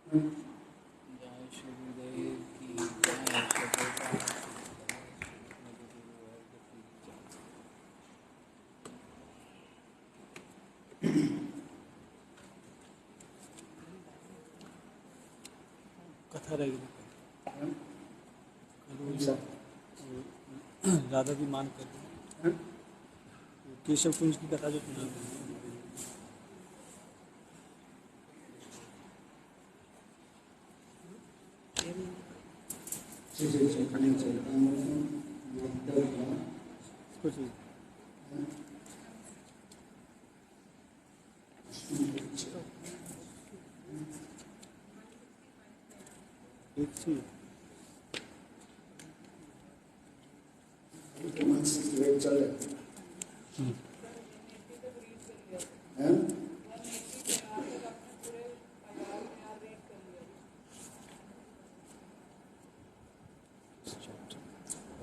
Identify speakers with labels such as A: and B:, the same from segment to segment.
A: जय श्री गुरुदेव की जय। सतगुरु कथा रहेगी राधा भी मान कर केशव कुंज की कथा जो सुना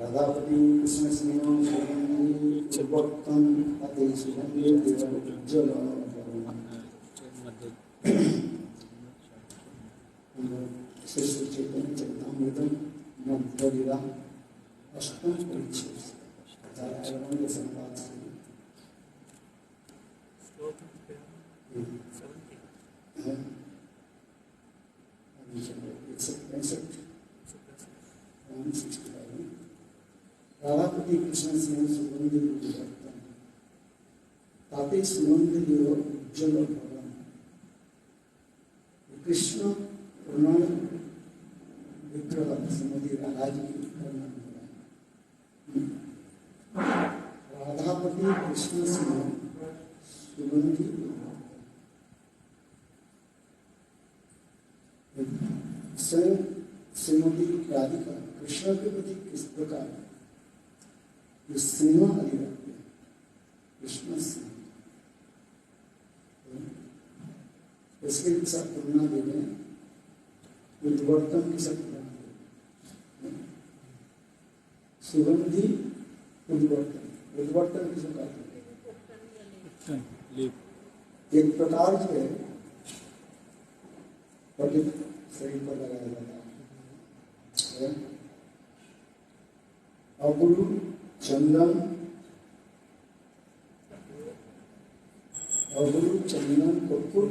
B: राधापति कृष्ण स्नेह चिवर्तन आदेश उज्ज्वल श्री चैतन्य चरितामृतम मध्वलीला अष्टम परिच्छेद राधापति कृष्ण सिंह सुगंधि विवर्तन ताते सुगंधि उज्ज्वल भवन कृष्ण पूर्ण विग्रह श्रीमती राधा जी की राधापति कृष्ण सिंह सुगंधि स्वयं श्रीमती राधिका कृष्ण के प्रति किस प्रकार स्नेह आदि रखते हैं कृष्ण स्नेह इसके साथ तुलना दे रहे हैं उद्वर्तन के साथ तुलना सुगंधी उद्वर्तन उद्वर्तन किसे कहते हैं एक प्रकार जो है पवित्र शरीर पर लगाया जाता है अगुरु चंदन अगुरु चंदन कपूर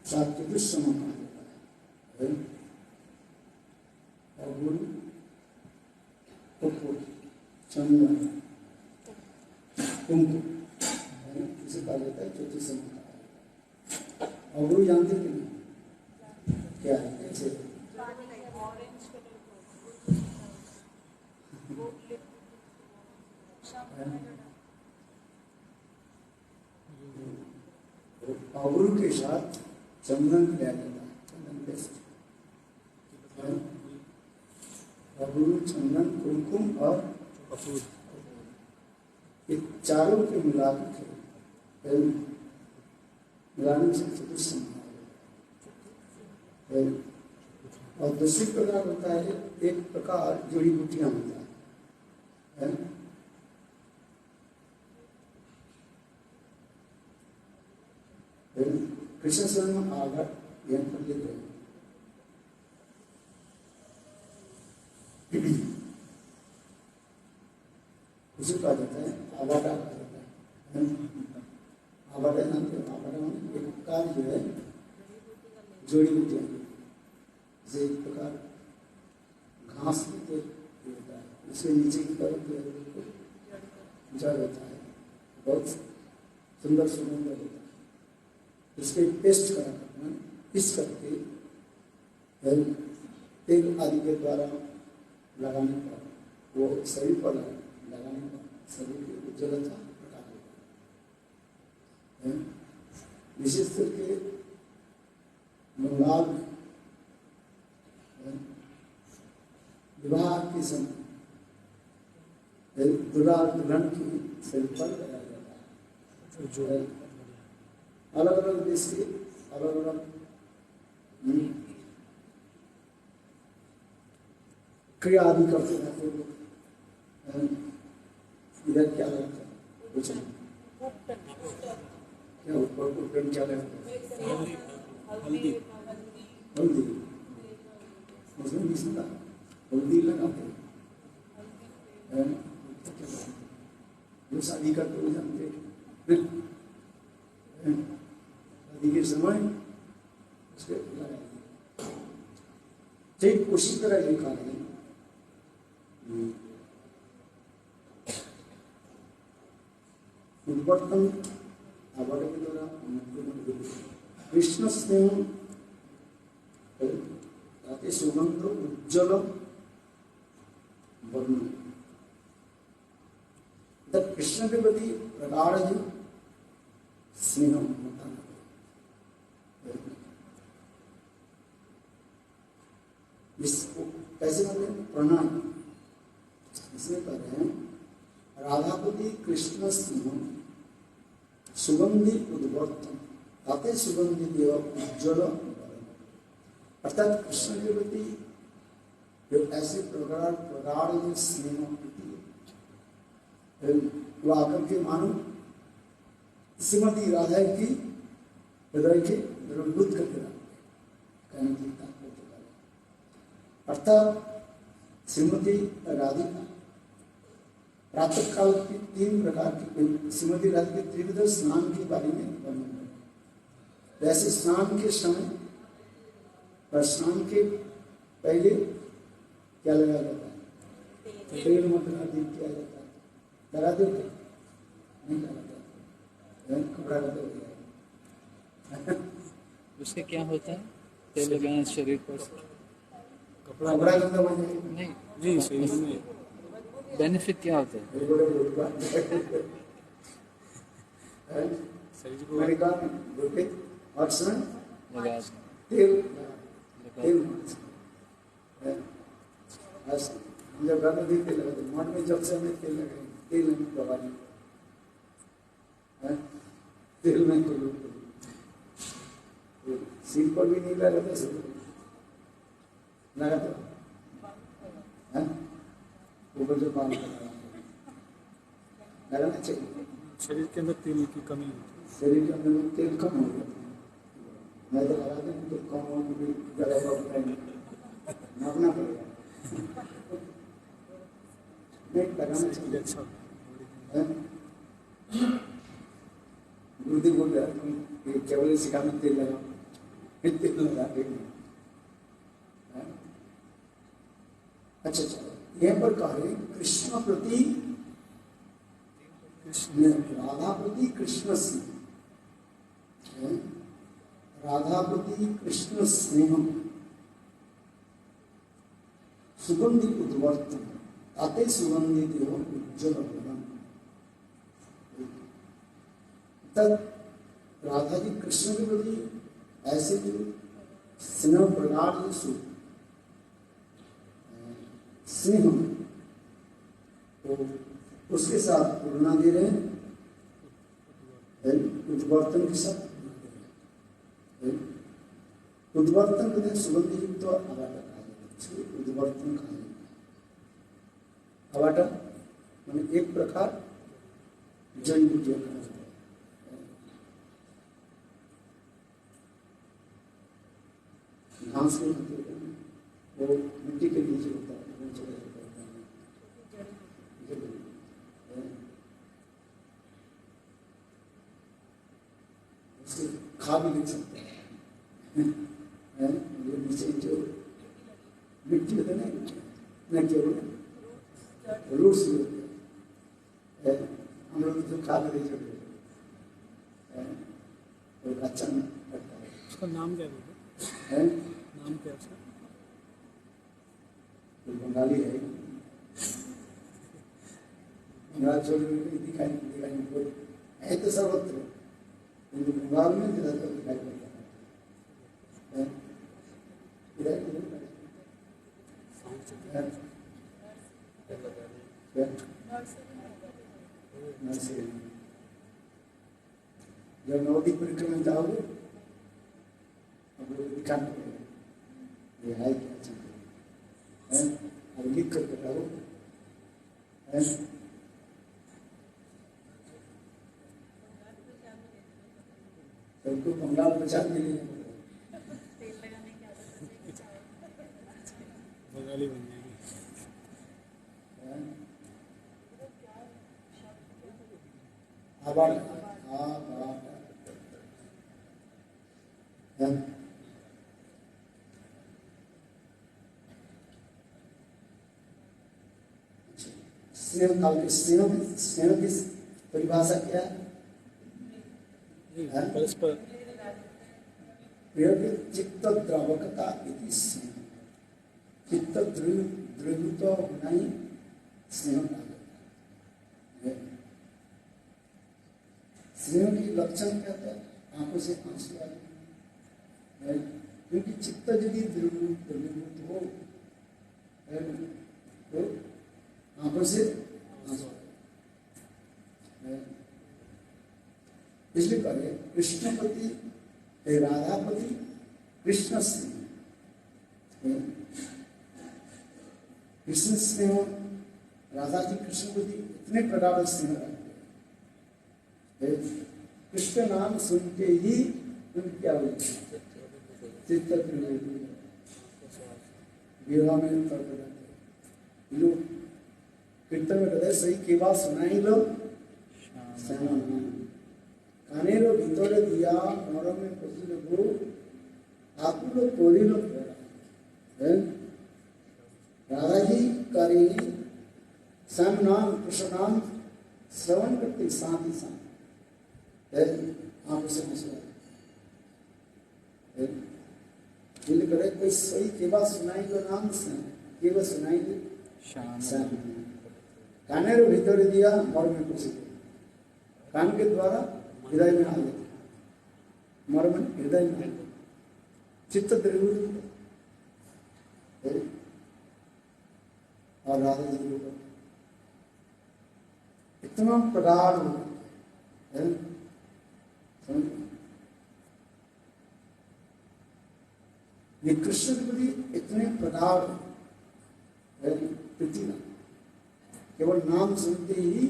B: सात्विक समान है अगुरु कपूर चंदन कुमकुम किसे कहा जाता है चौथी समान अगुरु जानते हैं क्या है कैसे अगुरु के साथ चंदन लिया जाता है चंदन पेस्ट अगुरु चंदन कुमकुम और कपूर ये चारों के मिलाकर मिलाने से चतुर्थ और दूसरी प्रकार होता है एक प्रकार जड़ी बूटियां होता है कृष्ण स्वयं आगर यहाँ पर लिख रहे उसे कहा जाता है आवाड़ा कहा जाता है आवाड़ा नाम के आवाड़ा एक प्रकार जो है जोड़ी बूटियां जैसे एक प्रकार घास भी होता है उसके नीचे की तरफ जड़ होता है बहुत सुंदर सुगंध होता है इसके पेस्ट करा पीस करके तेल आदि के द्वारा लगाने पर वो शरीर पर लगाने पर शरीर की उज्ज्वलता प्रकाश होता है विशेष करके बंगाल में विवाह के समय दुल्हा दुल्हन की शरीर पर लगाया जाता है जो है अलग अलग देश के अलग अलग क्रिया आदि करते रहते लोग इधर क्या लगता है कुछ नहीं क्या ऊपर को पेंट क्या लगता है?
A: हल्दी
B: हल्दी, उसमें मिश्रा हल्दी लगाते हैं। जो शादी करते हो जानते हैं, शादी के समय उसके लगाएंगे। ठीक उसी तरह ये कार्य उद्वर्तन आवाड़ के द्वारा कृष्ण स्नेह ताते सुगंध उज्ज्वल वर्ण कृष्ण के प्रति प्रगाढ़ जो स्नेह होता है, इसको कैसे कहते हैं? प्रणाम इसमें कह रहे हैं राधापति कृष्ण स्नेह सुगंधि उद्वर्तन ताते सुगंधि देव उज्ज्वल, अर्थात कृष्ण के प्रति जो ऐसे प्रगाढ़ जो स्नेह होती है वो आकर के मानो श्रीमती राधा की हृदय के द्रवीभूत करके कहने की तात्पर्य। अर्थात श्रीमती राधिका प्रातः काल की 3 प्रकार की श्रीमती राधिका के त्रिविध स्नान के बारे में वर्णन है। वैसे स्नान के समय और स्नान के पहले क्या लगाया जाता है? तेल मंत्रादि किया जाता है। लगा दो नहीं लगाता, कपड़ा लगा दिया।
C: उससे क्या होता है? तेल लगाना शरीर पर
B: कपड़ा गंदा बन जाएगा।
C: नहीं
A: जी सही में
C: बेनिफिट क्या होता है?
A: शरीर को
B: मैंने कहा बोलते और समय
C: लगा
B: तेल तेल जब घर में भी तेल लगाते, मठ में जब से हमें तेल लगाए, तेल नहीं दबा तेल नहीं तो सिर पर भी नहीं लगाते, सब लगाते ऊपर जो बाल लगाना चाहिए।
A: शरीर के अंदर तेल की कमी होती है।
B: शरीर के अंदर में तेल कम हो गया, मैं तो लगा दूँ तो कम हो गया, नापना पड़ेगा नहीं लगाना चाहिए।
A: अच्छा
B: गुरुदेव बोल रहा तुम केवल सिखाने तेल लगा, तेल लगा अच्छा अच्छा। यहाँ पर कह रहे कृष्ण प्रति राधा प्रति कृष्ण स्नेह, राधा प्रति कृष्ण स्नेह सुगंधि उद्वर्तन ताते सुगंधि देव उज्ज्वल बलम। तब राधा जी कृष्ण के प्रति ऐसे जो स्नेह प्रगाढ़ जो स्नेह तो उसके साथ तुलना दे रहे हैं, उद्वर्तन के साथ उद्वर्तन कहते हैं सुगंधि युक्त आवाटा कहा जाता है, उद्वर्तन कहा जाता है। आवाटा माने एक प्रकार जड़ी बूटी कहा जाता है। घास के वो मिट्टी के नीचे होता है, उसके खा भी नहीं सकते हैं, ये नीचे जो मिट्टी होता है ना केवल रूट्स भी होते हैं, हम लोग तो खा भी नहीं सकते, तो अच्छा नहीं लगता है।
A: उसका नाम क्या है? नाम क्या है उसका?
B: बंगाली है, बंगाल छोड़ दिखाई दिखाई है तो सर्वत्र, किंतु बंगाल में ज़्यादातर दिखाई पड़ता है। जब नवदीप परिक्रमा जाओगे अब लोग दिखाने पड़ेगा ये है क्या चीज़ है, अब लिख कर बताओ है। तो उनको बंगाल प्रचार के लिए
A: बंगाली बन जाएगी।
B: आबाद स्नेह काल के स्नेह की परिभाषा क्या है?
A: परस्पर
B: चित्त द्रावकता इति स्नेह, चित्त द्रवित होना ही स्नेह कहा जाता है। स्नेह की लक्षण क्या है? आंखों से आंसू आए, क्योंकि चित्त यदि द्रवीभूत हो तो आंखों से आंसू आए। इसलिए कहे कृष्णपति राधापति कृष्ण स्नेह, कृष्ण स्नेह, राधा जी कृष्णपति इतने प्रकार स्नेह रखते हैं, कृष्ण नाम सुनते ही उनकी क्या होती है? चित्त विवाह में तर्क जाते लोग कीर्तन में कहते सही केवा सुनाई लो कानेरो भीतरे दिया मरमे पशुरे गो आकुलो कोरिलो राधा जी करे श्याम नाम कृष्ण नाम श्रवण करते साथ ही साथ आंखों से आंसू दिल करे कोई सही केवल सुनाई लो नाम से केवल सुनाई लो श्याम कानेरो भीतर दिया मर में कुछ कान के द्वारा हृदय में आ जाता, मर में हृदय में आ जाता, चित्त द्रवीभूत और राधा जी को इतना प्रगाढ़ है, ये कृष्ण के प्रति इतने प्रगाढ़ है प्रीति ना, केवल नाम सुनते ही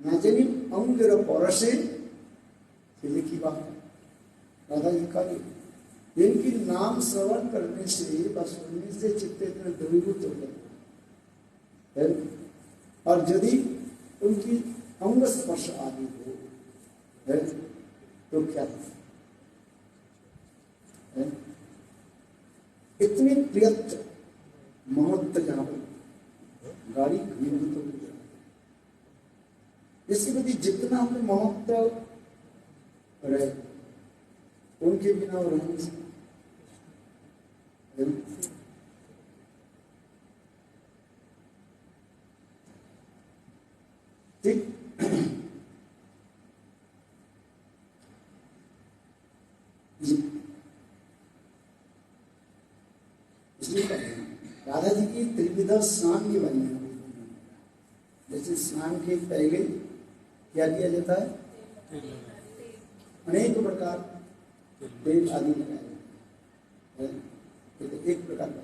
B: नाचनी अंगर परसे लिखी बात राधा जी का इनकी नाम श्रवण करने से बस सुनने से चित्त इतने द्रवीभूत हो जाता है, और यदि उनकी अंग स्पर्श आदि हो है तो क्या है? इतनी प्रियत महत्व जहां गाड़ी घनीभूत हो गया, इसके प्रति जितना हमें महत्व रहे उनके बिना वो रह नहीं सकते। ठीक राधा जी की त्रिविध स्नान की वाणी है। जैसे स्नान के पहले क्या किया जाता है? अनेक प्रकार तेल आदि लगाया जाता है, तो एक प्रकार का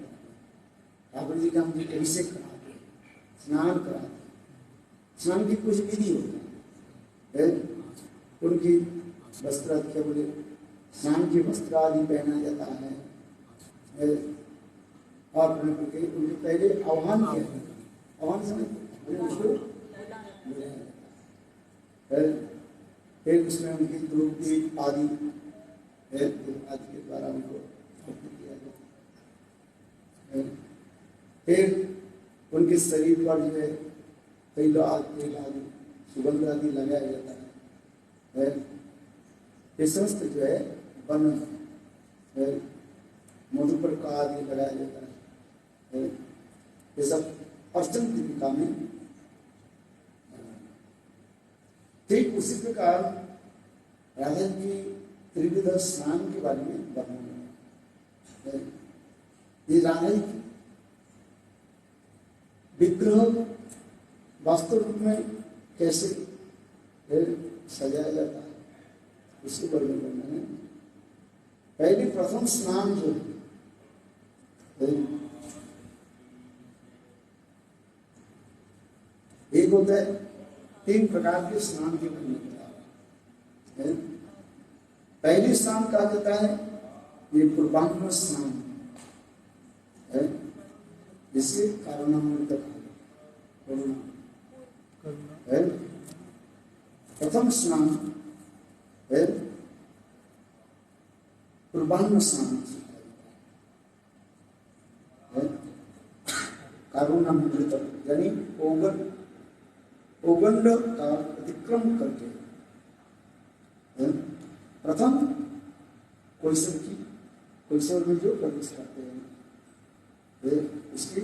B: ठाकुर जी का हम अभिषेक कराते, स्नान कराते, स्नान की कुछ विधि होती है, उनकी वस्त्र क्या बोले स्नान की वस्त्र आदि पहना जाता है, और उनके पहले आह्वान किया जाता है, आह्वान समय उसको फिर उसमें उनकी दूध आदि आदि के द्वारा उनको किया जाता है, फिर उनके शरीर पर जो है तेल आदि सुगंध आदि लगाया जाता है, ये समस्त जो है वन मधुपर का आदि लगाया जाता है, ये सब अर्चन दीपिका में। ठीक उसी प्रकार राधा जी त्रिविध स्नान के बारे में वर्णन है। ये राधा जी विग्रह वास्तव रूप में कैसे सजाया जाता है उसके वर्णन करना है। पहले प्रथम स्नान जो है एक होता है 3 प्रकार के स्नान के बारे में बताया है। पहली स्नान कहा जाता है ये पूर्वांग स्नान है, जिसे कारुणामृत है। प्रथम स्नान है पूर्वांग स्नान है, कारुणामृत यानी ओगंड का अतिक्रम करके प्रथम कोईसर में जो प्रवेश करते हैं इसकी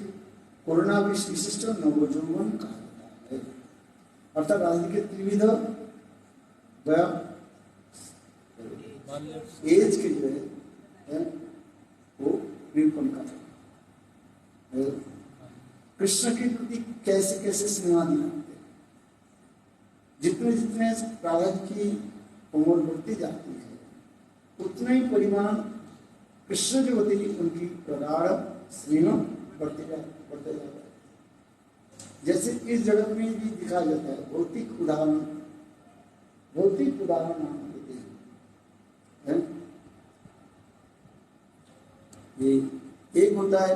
B: कोरोना विशिष्ट नवजौवन कहा जाता है। अर्थात आदि के त्रिविध एज के जो है वो निरूपण का कृष्ण के प्रति कैसे कैसे स्नेह दिखाते हैं। जितने जितने राधा की उम्र बढ़ती जाती है उतना ही परिमाण कृष्ण जो होती है उनकी प्रगाढ़ स्नेह बढ़ते जाता है। जैसे इस जगत में भी दिखा जाता है भौतिक उदाहरण नाम देते हैं। ये एक होता है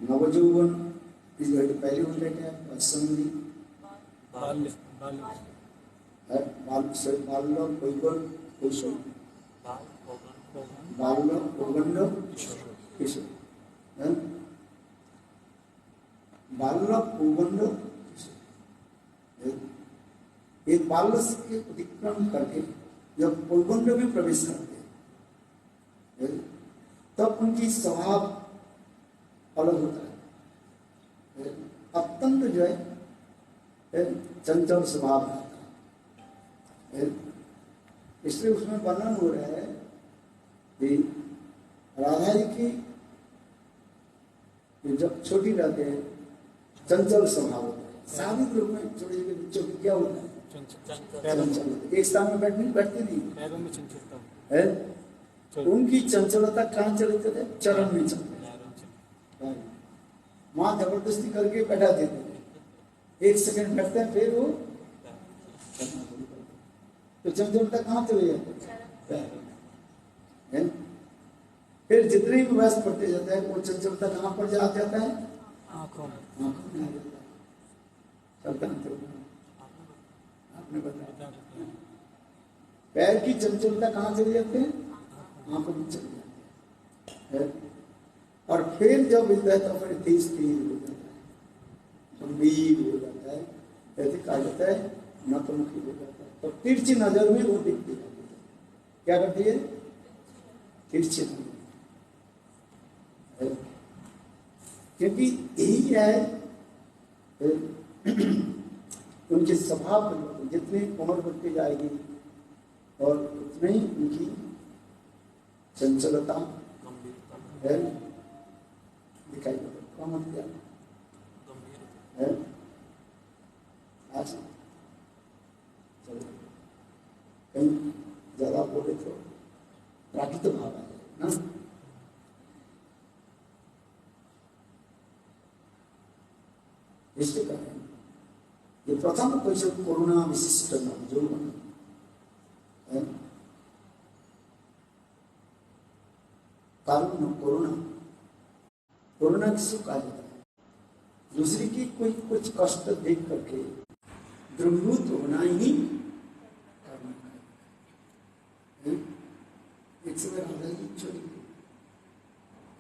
B: नवजौवन, इस जगह पहले होता है क्या असंधि बाल्य एक बाल्य के अतिक्रम करके जब पौगंड में प्रवेश करते हैं तब उनकी स्वभाव अलग होता है। अत्यंत जो है चंचल स्वभाव रहता है। इसलिए उसमें वर्णन हो रहा है कि राधा जी की जब छोटी रहते हैं चंचल स्वभाव होता है। शादी रूप में छोटे छोटे बच्चों की क्या होता है चंचल, एक स्थान में बैठते नहीं
A: पैरों में चंचलता
B: है। उनकी चंचलता कहाँ चले थे? चरण में चलते माँ जबरदस्ती करके बैठा देते हैं, 1 सेकंड बैठते हैं फिर वो तो चंचलता कहाँ चले जाते हैं। फिर जितने भी वयस पड़ते जाता है वो चंचलता कहाँ पर जाता है? आंखों में आ जाता है। आपने बताया पैर की चंचलता कहाँ चले जाते हैं? आंखों में चले जाते हैं। और फिर जब मिलता है तो फिर तेज हो जाता है, गंभीर हो जाता है, ऐसे कहा जाता है नतमुखी हो जाता है। तो तिरछी नजर में वो दिखती है। क्या करती है? तिरछी नजर, क्योंकि यही है उनके स्वभाव परिवर्तन। जितनी उम्र बढ़ती जाएगी और उतनी ही उनकी चंचलता है दिखाई पड़े कम है। आज चलो कहीं ज्यादा बोले तो प्राकृतिक भाव है ना। इसके कारण ये प्रथम क्वेश्चन कोरोना विशिष्ट जो है कारण कोरोना किसको कहा जाता है? दूसरे की कोई कुछ कष्ट देख करके द्रवीभूत होना ही कारण है। एक समय राधा जी छोड़ी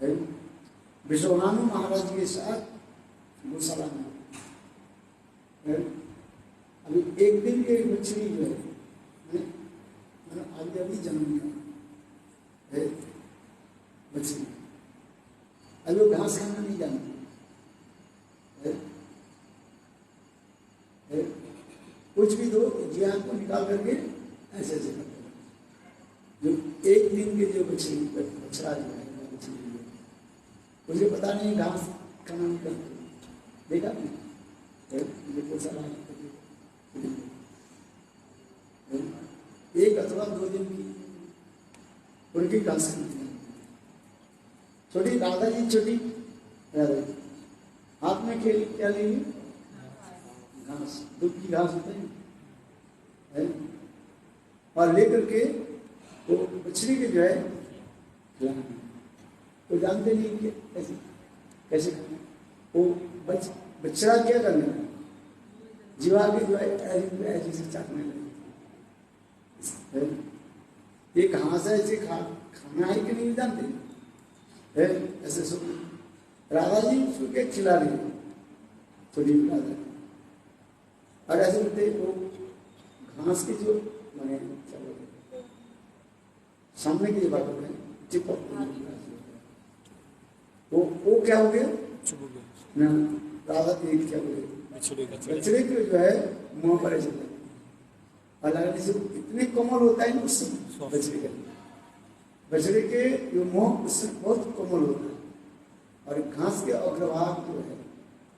B: है विश्वभानु महाराज के साथ गौशाला में अभी एक दिन के बच्ची जो है मैंने अभी जन्म लिया है बच्ची, अभी वो घास खाना नहीं जानती है। कुछ भी दो जिया को निकाल करके ऐसे ऐसे करते हैं। जो एक दिन के जो बछड़ा जो है मुझे पता नहीं घास खाना नहीं करते, देखा नहीं एक अथवा 2 दिन की उनकी घास खाती है। छोटी राधा जी छोटी हाथ में खेल क्या लेंगे घास, दूध की घास होता है, और लेकर के वो बछड़ी के जो है खिलाना, वो जानते नहीं कि कैसे कैसे खाना। वो बछड़ा क्या करने लगा, जीवा के जो है ऐसे से चाटने लगे। ये कहाँ से ऐसे खाना है कि नहीं जानते है, ऐसे सब राधा जी उसको क्या खिला रही है, थोड़ी राधा, और ऐसे बोलते वो घास के जो मैंने क्या बोलते सामने की जो बात होते हैं चिपक, वो क्या हो गया ना, राधा के क्या बोले बछड़े के जो है मुंह पर ऐसे और लगने से इतने कोमल होता है उससे बछड़े के जो मुंह उससे बहुत कोमल होता है, और घास के अग्रभाग जो है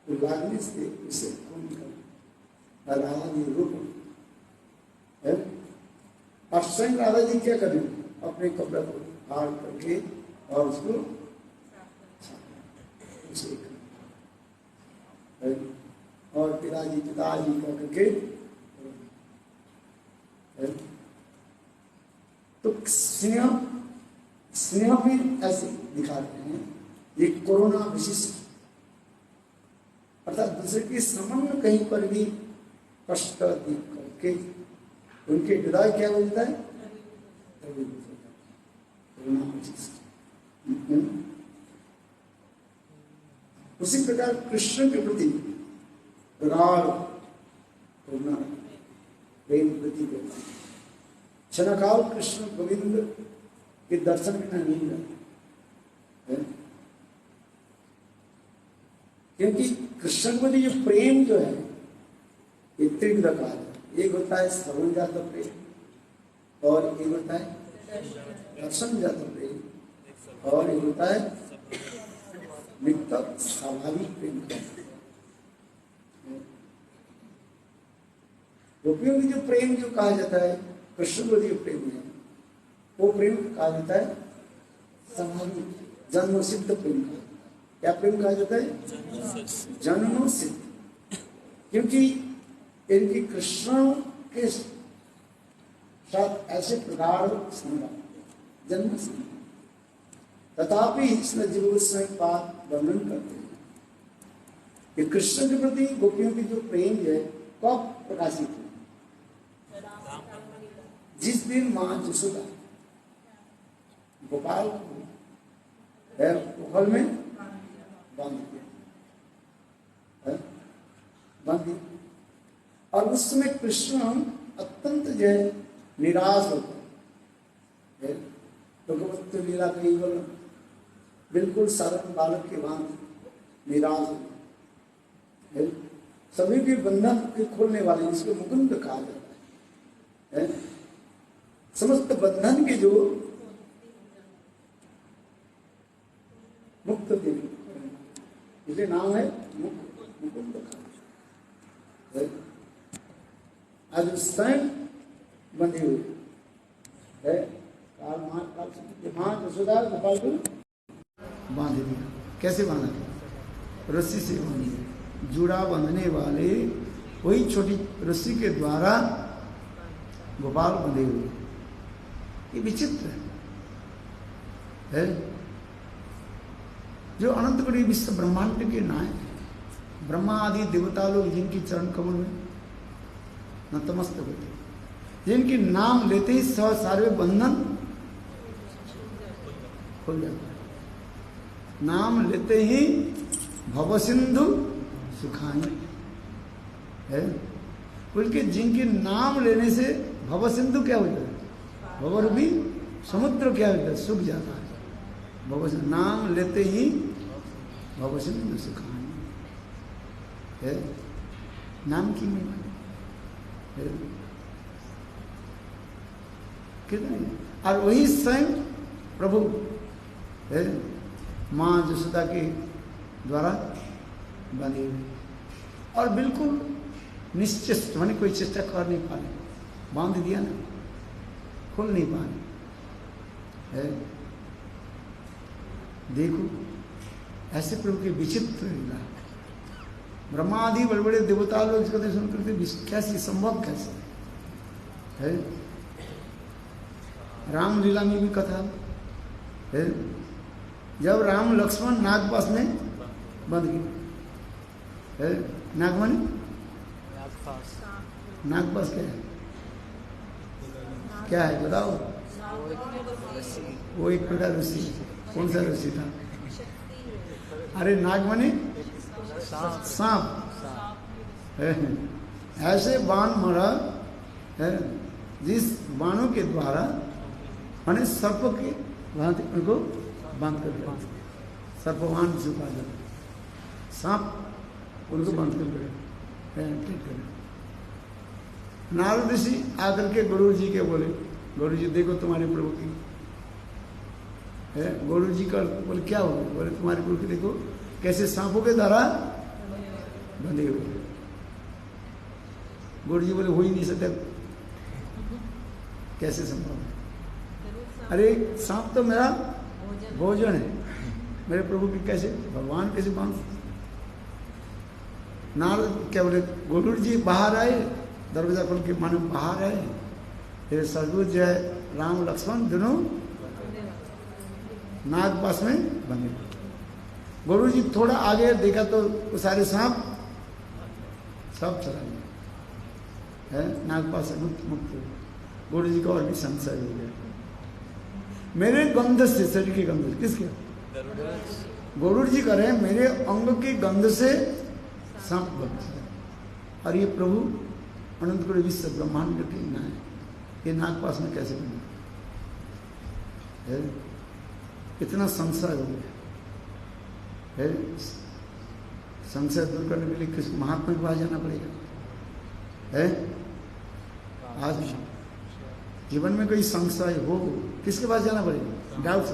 B: वो लागने से उससे खून निकल, और राधा जी रूप है। और स्वयं राधा जी क्या करें, अपने कपड़े को फाड़ करके और उसको उसे और पिताजी करके, तो स्नेह भी ऐसे दिखाते हैं, ये कोरोना विशिष्ट, अर्थात दूसरे की सामान्य कहीं पर भी कष्ट करके उनके हृदय क्या बोलता है, कोरोना विशिष्ट। उसी प्रकार कृष्ण के प्रति प्रगाढ़ करुणा प्रेम प्रति क्षणकाल कृष्ण गोविंद के दर्शन बिना नहीं रहते, क्योंकि कृष्ण के प्रति जो प्रेम जो है ये त्रिविध का है। एक होता है श्रवण जात प्रेम, और एक होता है दर्शन जात प्रेम, और एक होता है नित्य स्वाभाविक प्रेम का। गोपियों की जो प्रेम जो कहा जाता है कृष्ण को जो प्रेम है, वो प्रेम कहा जाता है स्वाभाविक जन्म सिद्ध प्रेम का। क्या प्रेम कहा जाता है, जन्म सिद्ध, क्योंकि इनकी कृष्ण के साथ ऐसे प्रगाढ़ संबंध जन्म सिद्ध। तथापि इसमें जरूर स्वयं बात वर्णन करते हैं कि कृष्ण के प्रति गोपियों की जो प्रेम है कब प्रकाशित हुई, जिस दिन मां यशोदा गोपाल को में बांध दिया, और उस समय कृष्ण अत्यंत जो है निराश होता है, भगवत लीला कही बोल बिल्कुल साधारण बालक के भांति निराश है। सभी के बंधन के खोलने वाले जिसको मुकुंद कहा जाता है, समस्त बंधन के जो मुक्त देवी, इसलिए नाम है मुकुंद कहा। आज स्वयं बंधे हुए है, काल महान यशोदा गोपाल को बांध दिया। कैसे बांधा दिया, रस्सी से बांध दिया। जुड़ा बंधने वाले वही छोटी रस्सी के द्वारा गोपाल बंधे हुए, ये विचित्र है। जो अनंत कोटि विश्व ब्रह्मांड के नायक, ब्रह्मा आदि देवता लोग जिनकी चरण कमल में नतमस्तक होते, जिनके नाम लेते ही सारे बंधन खुल जाता है। नाम लेते ही भव सिंधु सुखानी है, बल्कि जिनके नाम लेने से भव सिंधु क्या हो जाता है, भवरूपी समुद्र क्या हो जाता है, सूख जाता है। भव नाम लेते ही भव सिंधु सुखानी है, नाम की महिमा है कितने। और वही स्वयं प्रभु है माँ यशोदा के द्वारा बने हुए, और बिल्कुल निश्चित मैंने कोई चेष्टा कर नहीं पा रहे, बांध दिया ना, खुल नहीं पा रहे है। देखो ऐसे प्रभु की विचित्र लीला ब्रह्मा आदि बड़े बड़े देवता लोग इसको सुन करके कैसे संभव कैसे है। रामलीला में भी कथा है, जब राम लक्ष्मण नागपाश में बंद गए है। नागमणि नागपाश क्या है बताओ। वो एक प्रकार ऋषि, कौन सा ऋषि था? अरे नागमणि सांप है। ऐसे बाण मारा है जिस बाणों के द्वारा मैंने सर्प के भांति उनको बांध कर दिया। सर्पवान झुका जाता, सांप उनको बांध कर दिया। नारद ऋषि आकर के गुरु जी के बोले, गुरु जी देखो तुम्हारे प्रभु की है। गुरु जी का बोले क्या हो? बोले तुम्हारे प्रभु की देखो कैसे सांपों के द्वारा बंधे हुए। गुरु जी बोले हो ही नहीं सकता, कैसे संभव है? अरे सांप तो मेरा भोजन है, मेरे प्रभु की कैसे भगवान कैसे बांध? नारद क्या बोले? गुरु जी बाहर आए, दरवाजा खोल के मानो बाहर आए, फिर सदगुरु जो है राम लक्ष्मण दोनों नागपाश में बंधे। गुरु जी थोड़ा आगे देखा तो सारे सांप सब चला गया है, नागपाश से मुक्त। गुरु जी का और भी संशय हो गया, मेरे गंध से, शरीर के गंध से, किसके? गुरु जी कह रहे हैं मेरे अंग के गंध से सांप बंध। और ये प्रभु अनंत गुरु विश्व ब्रह्मांड के ना है, ये नागपाश में कैसे बने? इतना संशय हो गया है। संशय दूर करने के लिए किस महात्मा के पास जाना पड़ेगा है। आज जीवन में कोई संशय हो किसके पास जाना पड़ेगा? डाउट से।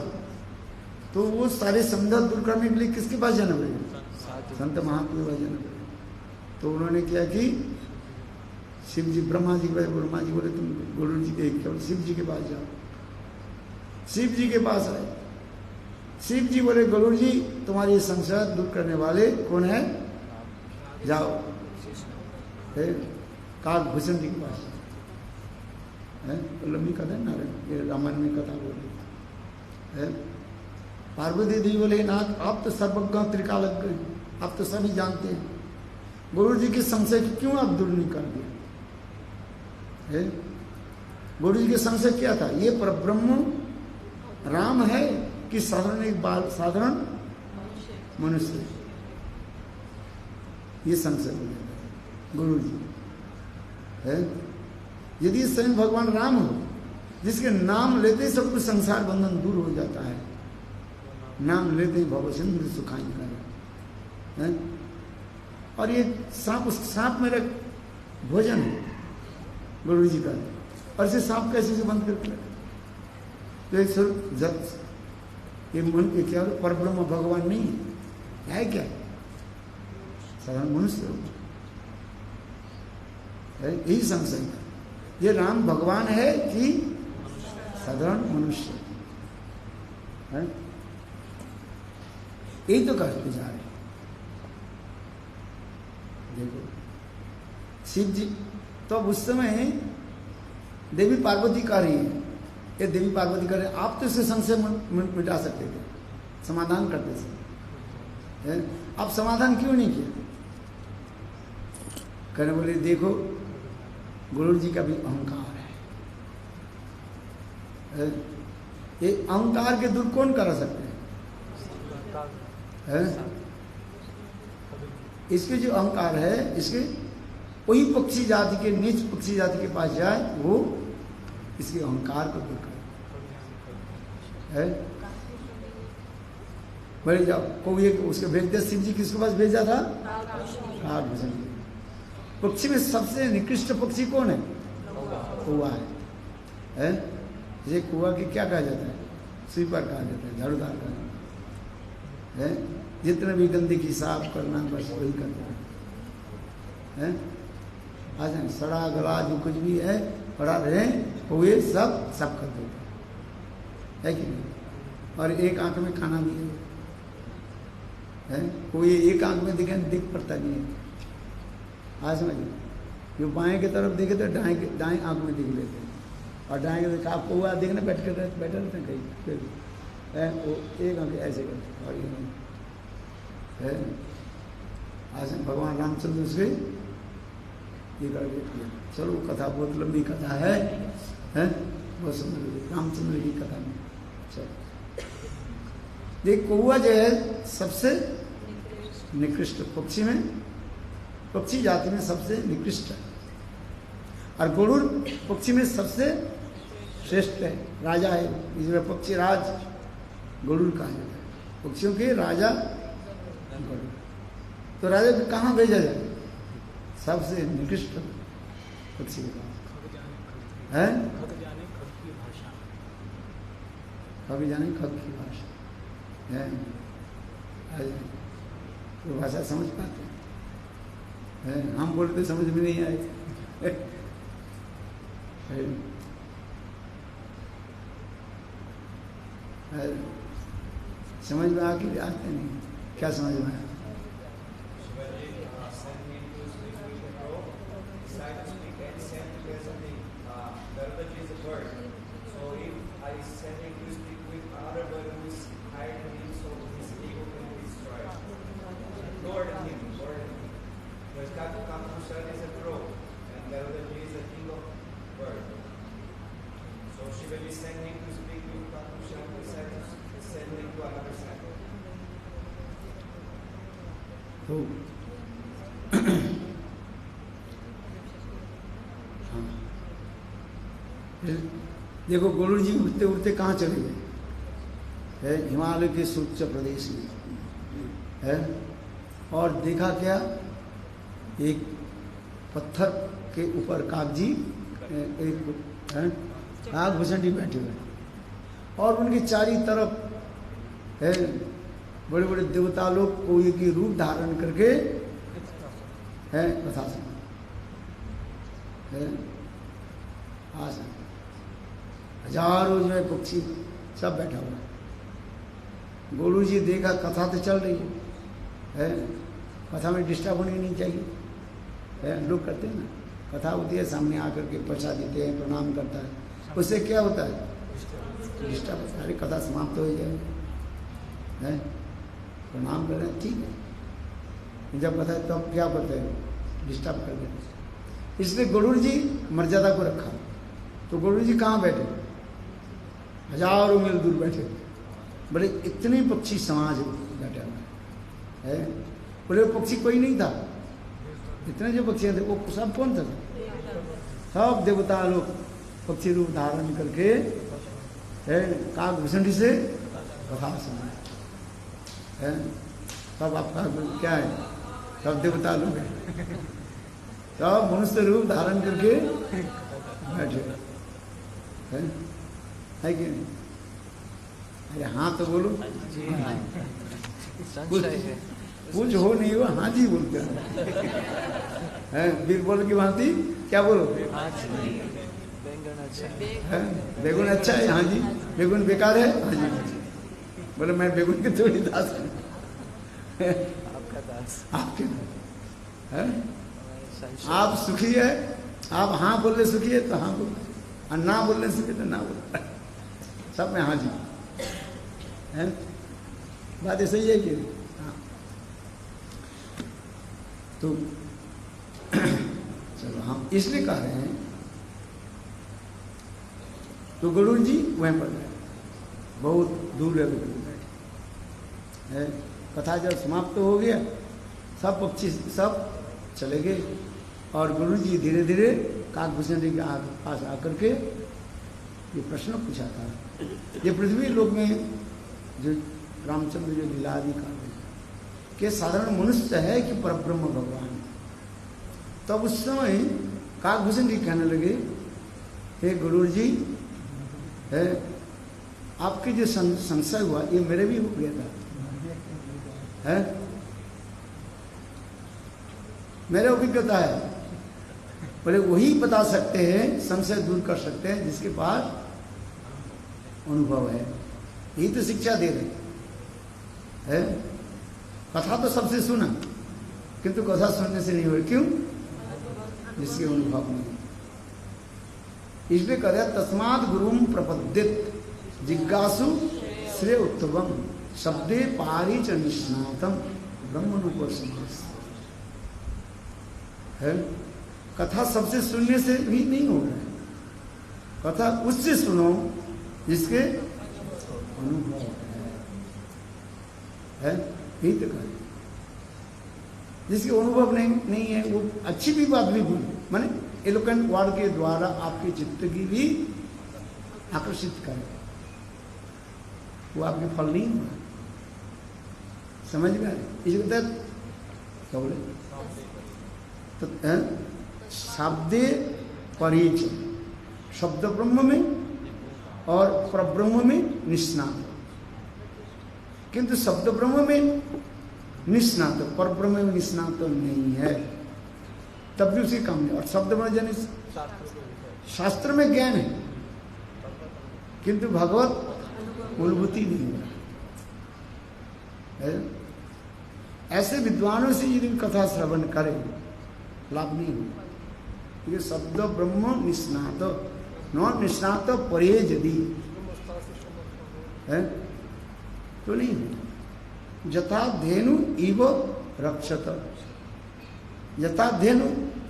B: तो वो सारे संदेह दूर करने के लिए किसके पास जाना पड़ेगा? संत महात्मा के पास जाना पड़ेगा। तो उन्होंने क्या कि शिव जी, ब्रह्मा जी के पास, ब्रह्मा जी बोले तुम गुरु जी के केवल शिव जी के पास जाओ। शिव जी के पास आए, शिव जी बोले गुरु जी तुम्हारी संशय दूर करने वाले कौन है? जाओ काकभूषण जी के पास है। लंबी कथा है नारायण, ये रामायण में कथा बोली है। पार्वती देवी बोले नाथ आप तो सर्वज्ञ त्रिकालज्ञ, आप तो सभी जानते हैं, गुरु जी के संशय क्यों आप दूर नहीं कर दिया है? गुरु जी के संशय क्या था? ये परब्रह्म राम है कि साधारण एक बाल साधारण मनुष्य? ये संशय हो गया गुरु जी है। यदि स्वयं भगवान राम हो, जिसके नाम लेते ही सब कुछ संसार बंधन दूर हो जाता है, नाम लेते ही भव सिंधु सुखाई है। और ये सांप, उस सांप मेरा भोजन है गुरु जी का, और इसे सांप कैसे से बंद करके रखे? तो एक स्वरूप ये मन के क्या परब्रह्म भगवान नहीं है क्या? साधारण मनुष्य है। यही संशय है, ये राम भगवान है कि साधारण मनुष्य है? यही तो कहते जा रहे। देखो शिव जी तो अब उस समय देवी पार्वती कह रही है, ये देवी पार्वती कह रहे हैं आप तो इसे संशय मिटा सकते थे, समाधान करते थे, आप समाधान क्यों नहीं किया? कहने बोले देखो गुरु जी का भी अहंकार है, ये अहंकार के दूर कौन करा सकते हैं? इसके जो अहंकार है, इसके वही पक्षी जाति के, नीच पक्षी जाति के पास जाए, वो इसके अहंकार को दूर करे। बोले जाओ कोई एक उसके भेज दिया, शिव जी किसके पास भेजा था? काकभूषण। पक्षी में सबसे निकृष्ट पक्षी कौन है? कौवा है। ये कौवा की क्या कहा जाता है? स्वीपर कहा जाता है, झाड़ूदार कहा जाता है। जितने भी गंदगी साफ करना बस वही करता है। आ जाए सड़ा गला जो कुछ भी है पड़ा रहे, कौवे सब कर देता है कि नहीं? और एक आंख में खाना भी है, कोई एक आंख में दिख पड़ता नहीं है, आज समझिए, जो बाएं की तरफ देखे तो दाएं आंख में दिख लेते हैं, और दाएं की तरफ आपको हुआ देखना बैठे रहते हैं कहीं फिर वो एक आंख ऐसे करते और ये नहीं है। आज भगवान रामचंद्र से ये करके चलो, कथा बहुत लंबी कथा है बहुत सुंदर रामचंद्र की कथा में। चलो देख, कौआ जो है सबसे निकृष्ट पक्षी में, पक्षी जाति में सबसे निकृष्ट है, और गरुड़ पक्षी में सबसे श्रेष्ठ है, राजा है। इसमें पक्षी राज गरुड़ कहा जाता है, पक्षियों के राजा गरुड़। तो राजा को कहाँ भेजा जाए? सबसे निकृष्ट पक्षी के पास है। कभी जाने खग की भाषा है, तो भाषा समझ पाते हैं, हम बोलते समझ में नहीं आए। समझ में आके आते नहीं, क्या समझ में आया? तो देखो, गरुड़ जी उड़ते उड़ते कहाँ चले गए? है हिमालय के उच्च प्रदेश में है, और देखा क्या, एक पत्थर के ऊपर कागजी एक कागभूषणी बैठे हुए, और उनके चारी तरफ है बड़े बड़े देवता लोग कोई की रूप धारण करके है कथा सुना है। आसन हजारों जो है पक्षी सब बैठा हुआ है। गोलू जी देखा कथा तो चल रही है, कथा में डिस्टर्ब होनी नहीं चाहिए है। लोग करते हैं ना, कथा होती है, सामने आकर के प्रसाद देते हैं, प्रणाम करता है, उससे क्या होता है? डिस्टर्ब होता है। अरे कथा समाप्त हो जाए है, प्रणाम कर रहे हैं ठीक है, जब कथा है तब क्या करते हैं? डिस्टर्ब कर देते। इसलिए गरुड़ जी मर्यादा को रखा। तो गरुड़ जी कहाँ बैठे? हजारों मील दूर बैठे, बोले इतने पक्षी समाज बैठा हुआ है। बोले वो पक्षी कोई नहीं था, इतने जो पक्षी थे वो सब कौन था? सब देवता लोग पक्षी रूप धारण करके है कागभूषणी से कथा सुना है। सब आपका क्या है? सब देवता लोग हैं, सब मनुष्य रूप धारण करके बैठे है कि नहीं? अरे हाँ तो बोलो, कुछ हो नहीं हुआ, हाँ जी बोलते हैं। बीरबल की भांति क्या बोलो? बेगुन अच्छा है, हाँ जी। बेगुन बेकार है, हाँ जी। बोले मैं बेगुन के थोड़ी दास हूँ, आपका दास, आपके है। आप सुखी है, आप हाँ बोलने सुखी है तो हाँ बोल, और ना बोलने सुखी तो ना बोल, सब में हाँ जी है। बात ऐसा ही है कि हाँ। तो चलो हम इसलिए कह रहे हैं, तो गरुड़ जी वहीं पर गए, बहुत दूर बैठे है। कथा जब समाप्त हो गया, सब पक्षी सब चले गए, और गुरु जी धीरे धीरे काकभूषणी के पास आकर के ये प्रश्न पूछा था, ये पृथ्वी लोक में जो रामचंद्र जो लीलादि का के साधारण मनुष्य है कि परब्रह्म भगवान? तब उस समय काकभूषणी कहने लगे, हे गुरु जी है, आपके जो संशय हुआ ये मेरे भी हो गया था है, मेरे अभिज्ञता है। बोले वही बता सकते हैं, संशय दूर कर सकते हैं जिसके पास अनुभव है, यही तो शिक्षा दे रहे हैं। कथा तो सबसे सुना, किंतु कथा सुनने से नहीं हो, क्यों? जिसके अनुभव नहीं। इसलिए कहते तस्मात् गुरुम प्रपद्येत जिज्ञासु श्रेय उत्तमम शब्दे पारी च निष्णातम ब्रह्मनुपस्मरस। है कथा सबसे सुनने से भी नहीं हो रहा है, कथा उससे सुनो जिसके अनुभव है। यही तो कहा, जिसके अनुभव नहीं है वो अच्छी भी बात भी भूल, माने एलोकेंट वर्ड के द्वारा आपके चित्त की भी आकर्षित करे, वो आपके फल नहीं हुआ। समझ में आए? इसके तहत क्या बोले तो शब्दे परिचय, शब्द ब्रह्म में और परब्रह्म में निष्णात, किंतु शब्द ब्रह्म में निष्णात, परब्रह्म में निष्णात नहीं है, तब भी उसी काम नहीं। और शब्द ब्रह्म जाने शास्त्र में ज्ञान है किंतु भगवत अनुभूति नहीं हो रहा। ऐसे विद्वानों से यदि कथा श्रवण करें लाभ नहीं होगा, क्योंकि शब्द ब्रह्म निष्णात न निष्णात परे यदि है तो नहीं होगा। यथा धेनु इव रक्षत, यथा धेनु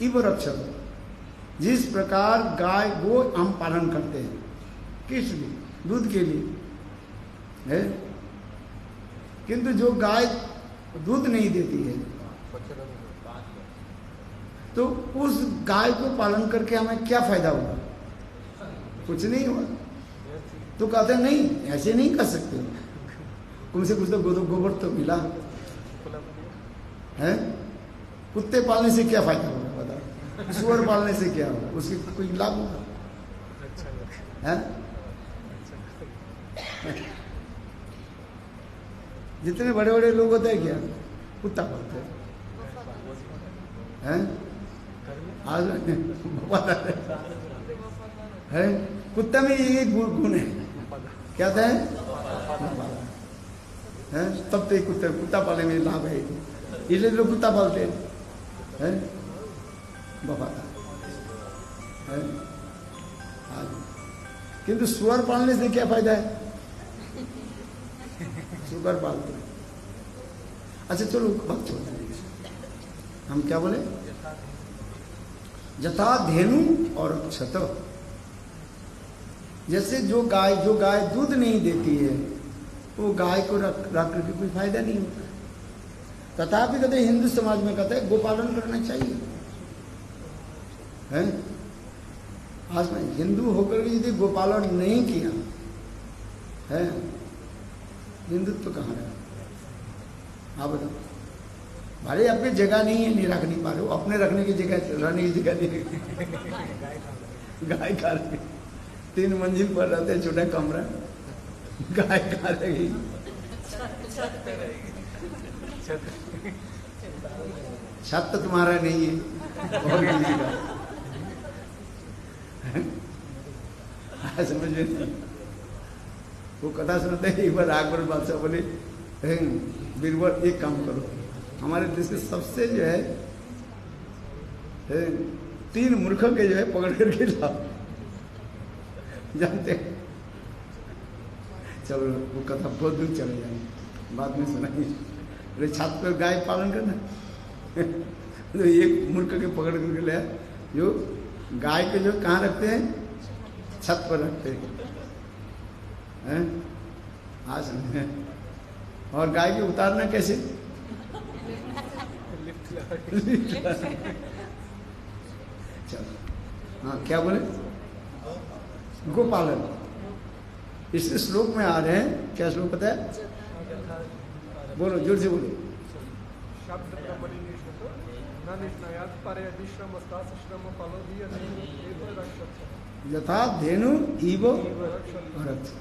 B: इव रक्षत, जिस प्रकार गाय गो हम पालन करते हैं, किस लिए? दूध के लिए है, किंतु जो गाय दूध नहीं देती है तो उस गाय को पालन करके हमें क्या फायदा हुआ? कुछ नहीं हुआ। तो कहते नहीं, ऐसे नहीं कर सकते, तुमसे कुछ तो गोबर तो मिला है। कुत्ते पालने से क्या फायदा होगा बताओ? सुअर पालने से क्या होगा? उसके कोई लाभ होगा है? जितने बड़े बड़े लोग होते हैं क्या कुत्ता पालते हैं? आज है कुत्ता में ये गुण है, क्या था है? तब तो कुत्ता पालने में लाभ है, इसलिए लोग कुत्ता पालते हैं। वफादार है। किंतु सुअर पालने से क्या फायदा है? सुअर पालते हैं। अच्छा चलो बात छोड़ देंगे, हम क्या बोले? यथा धेनु और क्षत, जैसे जो गाय दूध नहीं देती है वो गाय को रख करके कोई फायदा नहीं होता। तथापि कहते हिंदू समाज में कहते हैं गोपालन करना चाहिए है। आज में हिंदू होकर भी यदि गोपालन नहीं किया है, हिंदुत्व कहाँ रहा? आप बताओ। भाई अपनी जगह नहीं है, नहीं रख नहीं पा रहे हो, अपने रखने की जगह, रहने की जगह नहीं। गाय खा रही, 3 मंजिल पर रहते, छोटा कमरा, गाय खा रही। छत तो तुम्हारा नहीं है, और किसी का समझ में नहीं। वो कथा सुनते हैं, एक बार अकबर बादशाह बोले बीरबल एक काम करो, हमारे देश के सबसे जो है 3 मूर्खों के जो है पकड़ करके लाओ। जानते हैं? चलो वो कथा बहुत दूर चले जाएंगे, बाद में सुनाएंगे। अरे छत पर गाय पालन करना तो एक मूर्ख के पकड़ करके लाया, जो गाय के जो कहाँ रखते हैं? छत पर रखते हैं। आज और गाय के उतारना कैसे? चलो हाँ क्या बोले? गोपालन। इस श्लोक में आ रहे हैं, क्या श्लोक पता है? बोलो जोर से बोलो। यथा धेनु इव रक्षत,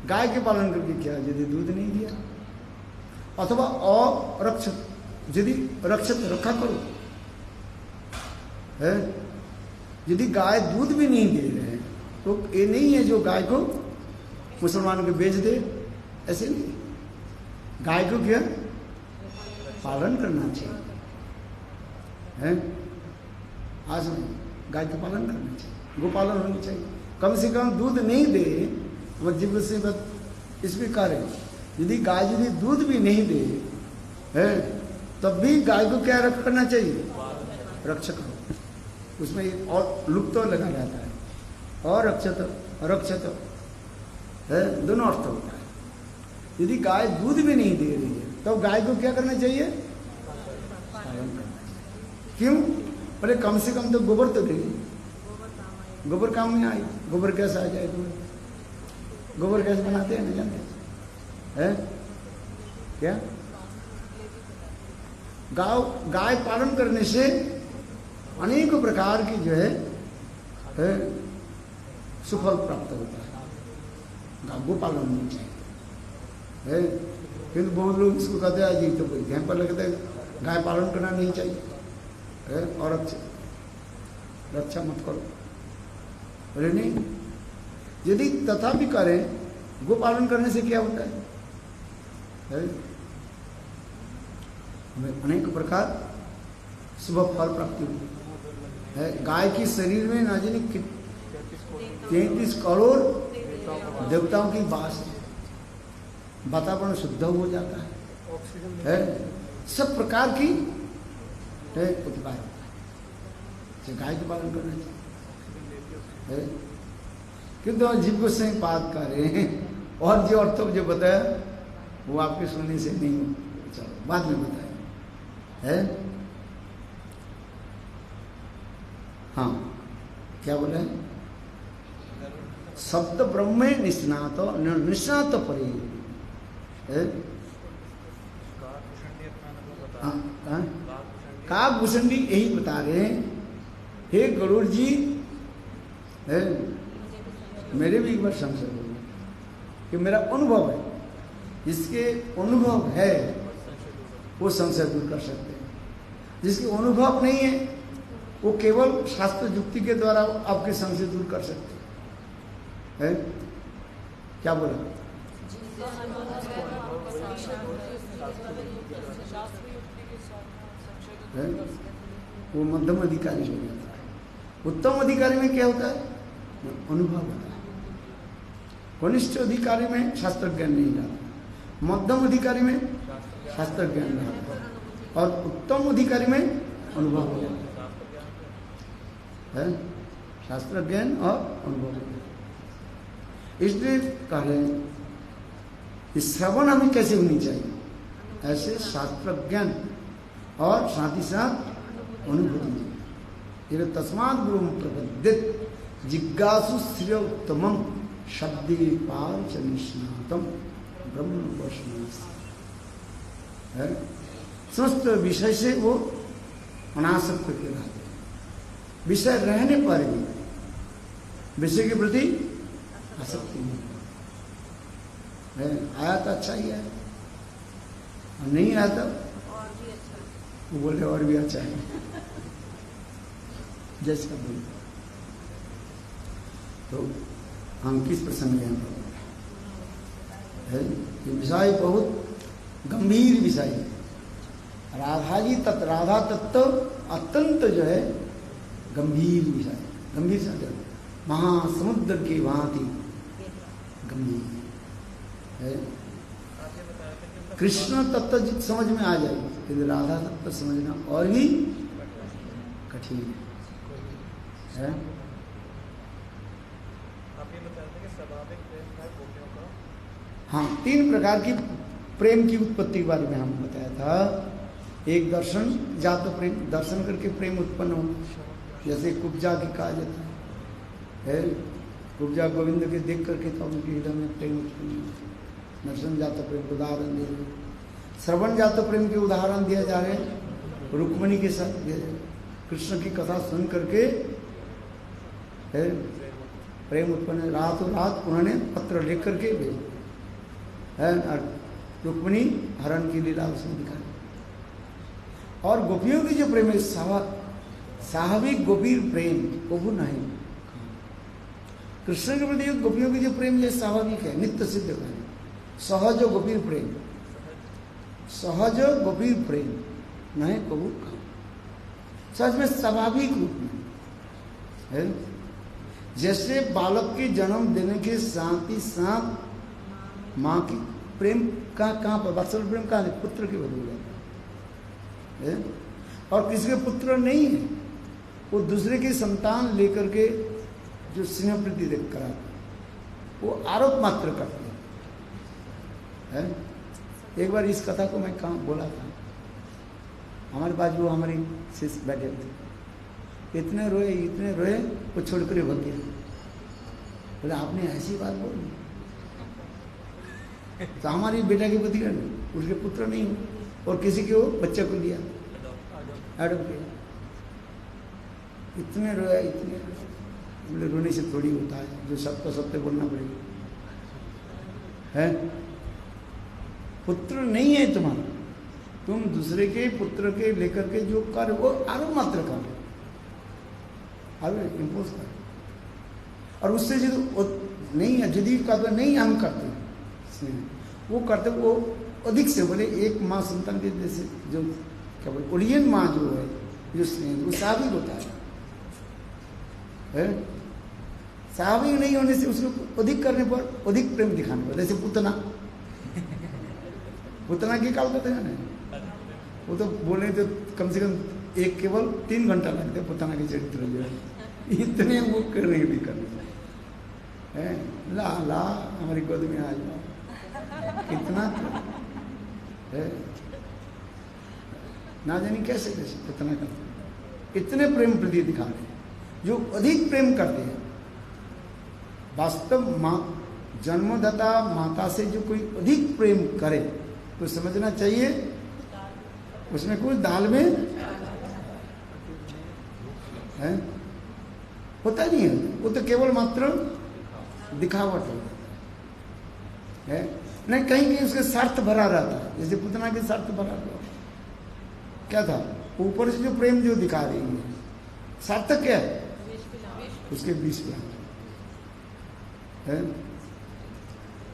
B: गाय के पालन करके क्या यदि दूध नहीं दिया, अथवा अरक्षत, यदि रक्षत रखा करो है। यदि गाय दूध भी नहीं दे रहे हैं तो ये नहीं है जो गाय को मुसलमान को बेच दे, ऐसे नहीं। गाय को क्या पालन करना चाहिए, है? आज नहीं, गाय का पालन करना चाहिए, गोपालन होनी चाहिए। कम से कम दूध नहीं दे, जीव से बात इस प्रकार है, यदि गाय यदि दूध भी नहीं दे है, तब भी गाय को क्या करना चाहिए? रक्षक हो। उसमें एक और लुप्त तो लगा रहता है, और रक्षत है, दोनों अर्थ होता है। यदि गाय दूध भी नहीं दे रही है, तो गाय को क्या करना चाहिए? पालन करना चाहिए। क्यों? अरे कम से कम तो गोबर तो देगी, गोबर काम में आई। गोबर कैसे आ जाए? तुम्हें गोबर कैसे बनाते हैं नहीं जानते है क्या? गाय पालन करने से अनेक प्रकार की जो है सुफल प्राप्त होता है। गो पालन नहीं चाहिए है, किंतु बहुत लोग इसको कहते हैं जी तो कोई घर पर लगता है गाय पालन करना नहीं चाहिए है, और रक्षा मत करो। अरे नहीं, यदि तथापि करें, गो पालन करने से क्या होता है? हमें अनेक प्रकार शुभ फल प्राप्ति होती है। गाय के शरीर में ना जाने 33 करोड़ देवताओं की वास, वातावरण शुद्ध हो जाता है, सब प्रकार की उत्पाद होता है। गाय के पालन करना चाहिए। किंतु हम जीव को सही बात कर रहे हैं, और जो अर्थ जो बताया वो आपके सुनने से नहीं, चलो बाद में बताया है। हाँ, क्या बोले? शब्द ब्रह्म निष्णात निष्णात परे काक भूषण यही बता रहे हैं, हे गरुड़ जी है, मेरे भी एक बार संशय हो कि मेरा अनुभव है, जिसके अनुभव है वो संशय दूर कर सकते हैं। जिसके अनुभव नहीं है वो केवल शास्त्र युक्ति के द्वारा आपके संशय दूर कर सकते हैं। क्या बोला? है? वो मध्यम अधिकारी हो जाता है। उत्तम अधिकारी में क्या होता है? अनुभव होता है। कनिष्ठ अधिकारी में शास्त्र ज्ञान नहीं रहता, मध्यम अधिकारी में शास्त्र ज्ञान रहता है, और उत्तम अधिकारी में अनुभव हो जाता है, शास्त्र ज्ञान और अनुभव। इसलिए कह रहे हैं कि श्रवण हमें कैसे होनी चाहिए? ऐसे शास्त्र ज्ञान और साथ ही साथ अनुभूति। ये तस्मात् गुरु प्रबद्धित जिज्ञासु श्रेय उत्तमम शब्दे पार च निष्णातम ब्रह्म वैष्णव। समस्त विषय से वो अनासक्त के रहते, विषय रहने पर भी विषय के प्रति आसक्ति नहीं है। आया तो अच्छा ही है, और नहीं आया तो वो बोले और भी अच्छा है, जैसा बोले। तो हम किस प्रसंग में है? ये विषय बहुत गंभीर विषय है। राधा जी राधा तत्व अत्यंत जो है गंभीर विषय, गंभीर से महासमुद्र की भांति गंभीर है। कृष्ण तत्व समझ में आ जाए, लेकिन राधा तत्व समझना और भी कठिन है। हाँ, 3 प्रकार की प्रेम की उत्पत्ति के बारे में हम बताया था। एक दर्शन जात प्रेम, दर्शन करके प्रेम उत्पन्न हो, जैसे कुब्जा की कहा जाता है, कुब्जा गोविंद के देख करके तो उनके हृदय में प्रेम उत्पन्न हो। दर्शन जात प्रेम उदाहरण दे रहे, श्रवण जात प्रेम के उदाहरण दिया जा रहे हैं, रुक्मिणी के साथ दिया जाए, कृष्ण की कथा सुन करके है प्रेम उत्पन्न। रातों रात उन्होंने पत्र लिख करके भेजा है, रुक्मिणी हरण की लीला उसमें दिखाई। और गोपियों की जो प्रेम है स्वाभाविक गोपी प्रेम कबू नहीं। कृष्ण के प्रति गोपियों की जो प्रेम है स्वाभाविक है, नित्य सिद्ध है, सहज गोपी प्रेम, सहज गोपी प्रेम नहीं कबू। सच में स्वाभाविक रूप में है। जैसे बालक के जन्म देने के साथ ही साथ माँ की प्रेम का कहाँ पर वात्सल्य प्रेम कहाँ है, पुत्र के बदल जाता है। और किसी के पुत्र नहीं है, वो दूसरे की संतान लेकर के जो स्नेह प्रीति देख कराते हैं, वो आरोप मात्र करते हैं। एक बार इस कथा को मैं कहाँ बोला था, हमारे पास वो हमारी शिष्य बैठे थे, इतने रोए वो छोड़कर भग गया। बोले आपने ऐसी बात बोली, तो हमारी बेटा की बुद्धि करनी, उसके पुत्र नहीं हो और किसी के वो बच्चे को लिया, एडॉप्ट किया। इतने रोया। बोले रोने से थोड़ी होता है, जो सबको सबसे बोलना पड़ेगा है। पुत्र नहीं है तुम्हारा, तुम दूसरे के पुत्र के लेकर के जो कर वो आरोप मात्र कर, आरोप इम्पोज कर, और उससे जो नहीं है यदि का तो नहीं हम करते वो करते, वो अधिक से बोले एक माँ संतान के जैसे जो क्या बोले ओरियन माँ जो है, जो स्नेह वो स्वाभाविक होता है। स्वाभाविक नहीं होने से उसको अधिक करने पर अधिक प्रेम दिखाने पर, जैसे पुतना की काल कहते हैं ना, वो तो बोले तो कम से कम एक केवल 3 घंटा लगते पुतना के चरित्र जो है, इतने वो करने भी करने है। ला ला हमारी गोद में आ जाओ, कितना है, ना जाने कैसे कैसे कितना करते, इतने प्रेम प्रति दिखा रहे हैं जो अधिक प्रेम करते हैं। वास्तव माँ जन्मदाता माता से जो कोई अधिक प्रेम करे तो समझना चाहिए उसमें कुछ दाल में है, होता नहीं है, वो तो केवल मात्र दिखावट है। नहीं कहीं कहीं उसके स्वार्थ भरा रहता है, जैसे पुतना के स्वार्थ भरा रहता क्या था, ऊपर से जो प्रेम जो दिखा रही है सार्थक क्या है, उसके 20 है।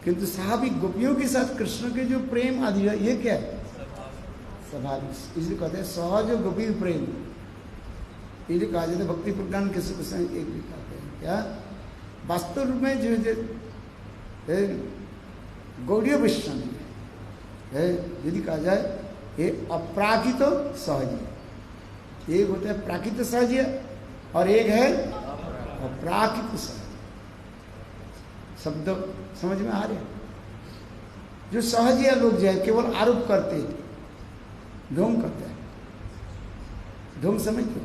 B: किंतु स्वाभाविक गोपियों के साथ कृष्ण के जो प्रेम आदि है ये क्या है, स्वाभाविक, इसलिए कहते हैं सहज गोपी प्रेम। इसलिए कहा जाता है भक्ति प्रज्ञान के एक भी कहते हैं क्या, वास्तव रूप में जो गौड़ीय वैष्णव है, यदि कहा जाए ये अपराकित सहज, एक होता है प्राकृत सहज और एक है अपराकित सहज। शब्द समझ में आ रहे, जो सहज लोग जो है केवल आरोप करते हैं, ढोंग करते हैं, ढोंग समझते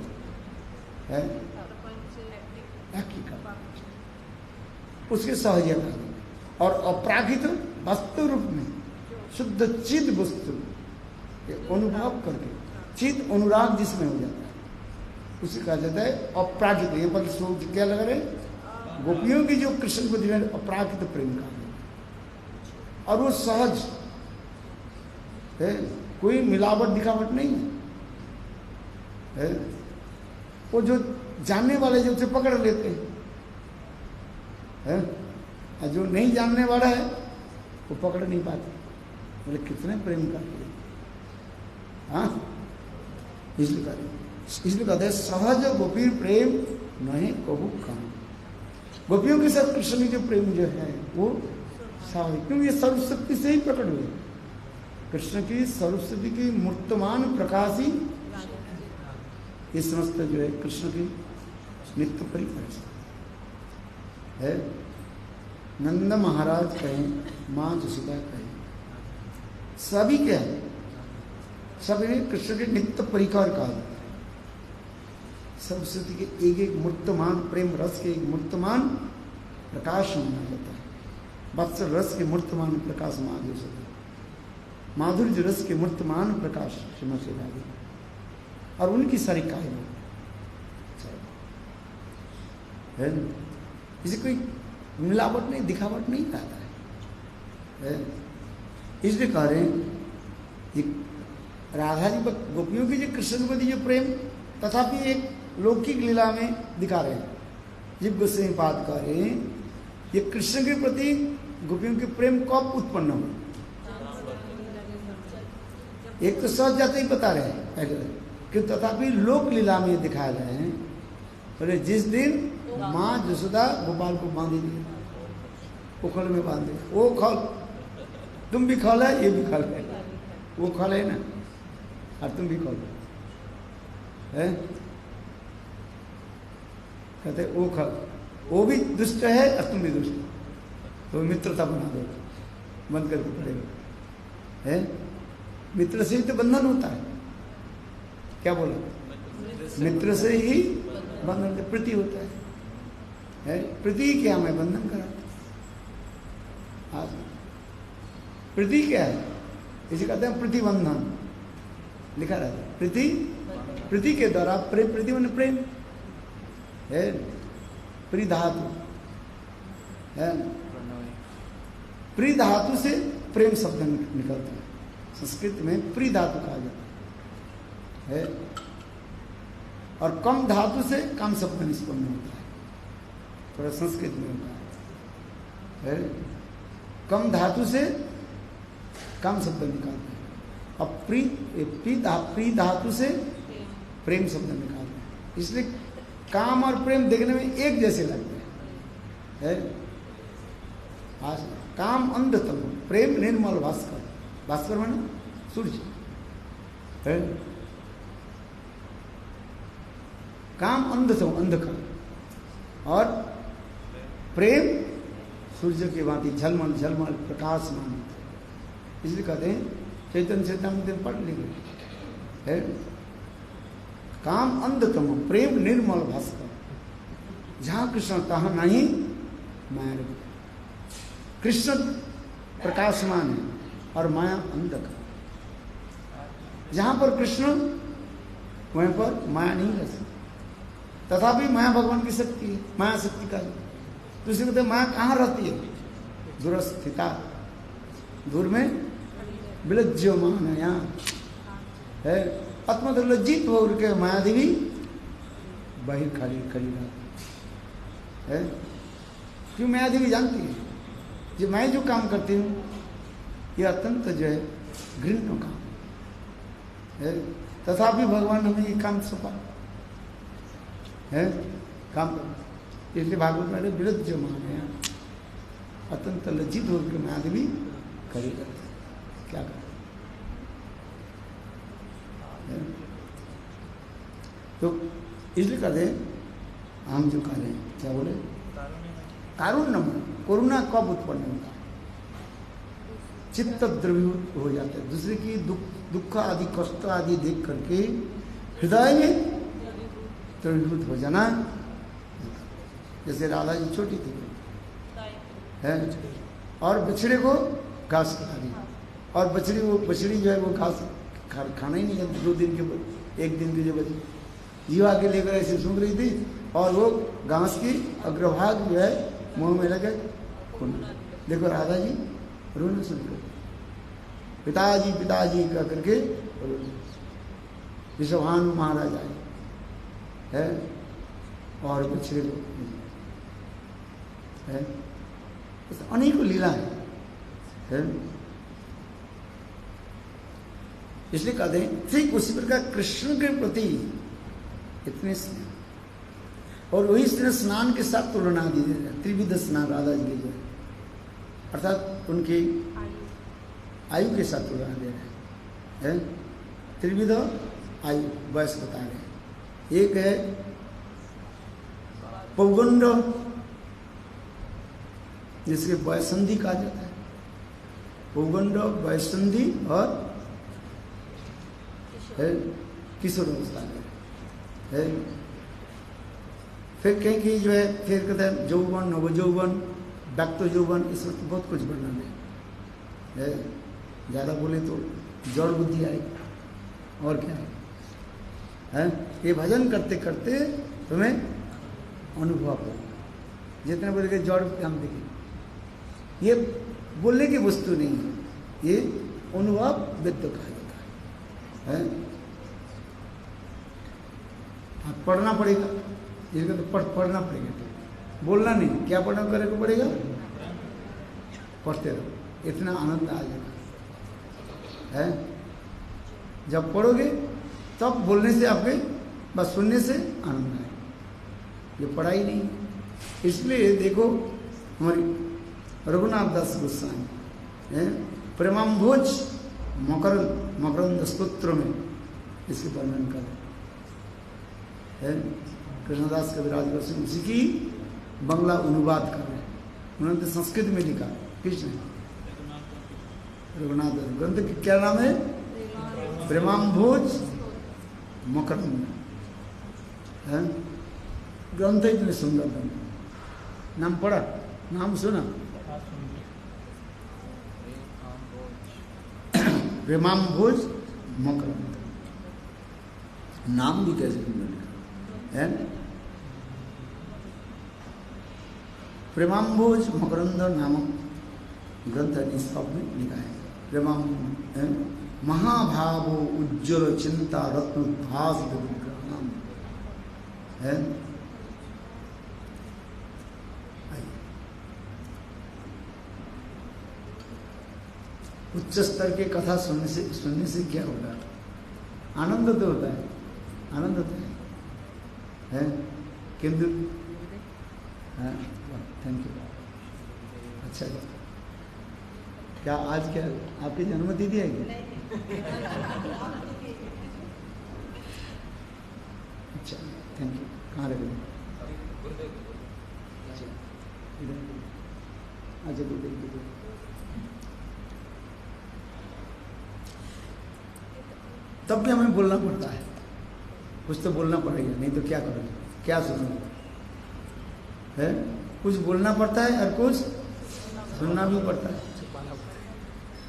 B: है, उसके सहज और अपराकित वास्तव रूप में शुद्ध चिद वस्तु अनुभव करके चिद अनुराग जिसमें हो जाता है उसे कहा जाता है अपराकित। यहाँ पर सोच क्या लगा रहे, गोपियों की जो कृष्ण को दिव्य अपराकित प्रेम का, और वो सहज है, कोई मिलावट दिखावट नहीं है। वो जो जानने वाले जो उसे पकड़ लेते हैं, और जो नहीं जानने वाला है वो पकड़ नहीं पाते। बोले कितने प्रेम करते हैं, हाँ, इसलिए कहते हैं सहज गोपी प्रेम नहीं कबू काम। गोपियों के साथ कृष्ण की जो प्रेम जो है वो स्वाभाविक, क्योंकि ये सर्वशक्ति से ही प्रकट हुए। कृष्ण की सर्वशक्ति की मूर्तमान प्रकाश ही ये समस्त जो है कृष्ण की नित्य परिकर है। नंद महाराज कहें, माँ जसोदा कहें, सभी क्या है, सब इन्हें कृष्ण के नित्य परिकर कहा जाता है। सरस्वती के एक एक मूर्तमान प्रेम रस के एक मूर्तमान प्रकाश माना जाता है। वत्सल रस के मूर्तमान प्रकाश माँ जसोदा, माधुर्य रस के मूर्तमान प्रकाश श्रीमती राधे, और उनकी सारी कायम है। इसे कोई मिलावट नहीं दिखावट नहीं आता है। इसलिए कह रहे हैं राधा जी गोपियों की जो कृष्ण के प्रति जो प्रेम तथापि एक लौकिक लीला में दिखा रहे हैं। जीव गोस्वामी बात कर रहे हैं ये कृष्ण के प्रति गोपियों के प्रेम कब उत्पन्न हुआ, एक तो सहज जाते ही बता रहे हैं पहले, कि तथापि लोक लीला में दिखाए गए हैं। बोले जिस दिन माँ यशोदा गोपाल को बांधी दी, उखल में बांध दिया, वो खल, तुम भी खल है, ये भी खल है, वो खल है ना, और तुम भी खल है। कहते वो खल, वो भी दुष्ट है और तुम भी दुष्ट, तो मित्रता बना दो, बंद करके पड़ेगा है। मित्र से ही तो बंधन होता है, क्या बोला, मित्र से ही बंधन, प्रीति होता है। प्रीति क्या, मैं बंधन करा, प्रीति क्या है, इसे कहते हैं प्रतिबंधन, लिखा रहता है प्रीति, प्रीति के द्वारा प्रेम, प्रीति माने प्रेम है, प्री धातु है, प्री धातु से प्रेम शब्द निकलता है, संस्कृत में प्री धातु कहा जाता है, और कम धातु से काम शब्द निष्पन्न होता है, थोड़ा संस्कृत में होता है, कम धातु से काम शब्द निकालते हैं, अब प्री धातु से प्रेम शब्द निकालते हैं, इसलिए काम और प्रेम देखने में एक जैसे लगते हैं। काम अंधतम, प्रेम निर्मल भास्कर, भास्कर माने सूर्य है, काम अंधतम अंधकार, और प्रेम सूर्य की भांति झलमल झलमल प्रकाशमान, इसलिए कहते हैं चैतन्य चैतन्य पढ़ लेंगे है, काम अंधतम प्रेम निर्मल भास्कर, जहां कृष्ण तहां नहीं माया, कृष्ण प्रकाशमान है और माया अंधकार, जहां पर कृष्ण वहीं पर माया नहीं रह सकती, तथापि माया भगवान की शक्ति है, माया शक्ति का, तो इसे कहते माया कहाँ रहती है, दूरस्थिता, दूर में विलज्जमान है, आत्मा तो लज्जित हो के माया देवी बाहर खड़ी खड़ी रहती है, क्यों माया देवी जानती है जो मैं जो काम करती हूँ ये अत्यंत जो है घृण्य काम है, तथापि भगवान हमें ये काम सौंपा है, काम कर, इसलिए भागवत में विलज्जमान है, अत्यंत लज्जित होकर माया देवी खड़ी रहती, क्या कर, तो इसलिए कहते हम जो कह रहे हैं, क्या बोले, कारुण्य, करुणा कब उत्पन्न होता, चित्त द्रवीभूत हो जाता है, दूसरे की दुख आदि कष्ट आदि देख करके हृदय में द्रवीभूत हो जाना, जैसे राधा जी छोटी थी है, और बछड़े को घास खिला दी, और बछड़ी जो है वो घास खाना ही नहीं है, 2 दिन के 1 दिन की जो बची जीवा के लेकर ऐसे सूंघ रही थी, और वो घास की अग्रभाग जो है मुंह में लगे खोना, देखो राधा जी रोना शुरू कर, पिताजी पिताजी कह करके विश्वभानु महाराज आए है, और बछड़े को है, अनेकों लीला है, इसलिए कहते हैं ठीक उसी प्रकार कृष्ण के प्रति इतने स्नेह, और वही स्नेह स्नान के साथ तुलना दी जाती है, त्रिविध स्नान राधा जी के, अर्थात उनकी आयु के साथ तुलना दे रहे हैं, त्रिविध आयु वयस बता रहे हैं, एक है पौगंड जिसके वयसंधि कहा जाता है, पौगंड वयसंधि और है किशोर अवस्था में है, फिर कहीं की जो है, फिर कहते हैं यौवन नवजौवन व्यक्त यौवन, इसमें तो बहुत कुछ वर्णन है, ज़्यादा बोले तो जड़ बुद्धि आई, और क्या है, ये भजन करते करते तुम्हें अनुभव हो, जितने बोले कि जड़ हम देखें, ये बोलने की वस्तु नहीं है, ये अनुभव विद्ध कहा जाता है, पढ़ना पड़ेगा, इसको तो पढ़ना पड़ेगा, बोलना नहीं, क्या पढ़ना करे को पड़ेगा, पढ़ते रहो, इतना आनंद आ जाएगा है, जब पढ़ोगे तब बोलने से आपके बस सुनने से आनंद आए, ये पढ़ाई नहीं। इसलिए देखो हमारी रघुनाथ दास गोस्वामी प्रेमाम्भोज मकरंद स्तोत्र में इसके वर्णन करें, कृष्णदास कविराज गोस्वामी उसी की बंगला अनुवाद कर रहे हैं, उन्होंने तो संस्कृत में लिखा। कृष्ण रघुनाथ ग्रंथ की क्या नाम है? प्रेमाम्भोज मकरंद ग्रंथ इतने सुंदर ग्रंथ। नाम पढ़ा, नाम सुना? प्रेमाम्भोज मकरंद, नाम भी कैसे सुंदर है। प्रेमाम्भोज मकरंद नामक ग्रंथ निष्पाप में लिखा है। प्रेमाम महाभावो उज्ज्वल चिंता रत्नोद्भास विग्रहम है। उच्च स्तर के कथा सुनने से क्या होता है? आनंद तो होता है, आनंद होता है किंतु थैंक यू। अच्छा क्या आज क्या आपकी जन्मतिथि है क्या? अच्छा थैंक यू। कहाँ रख अच्छा तब भी हमें बोलना पड़ता है, कुछ तो बोलना पड़ेगा, नहीं तो क्या करोगे, क्या सुनोगे? है कुछ बोलना पड़ता है और कुछ सुनना भी पड़ता है,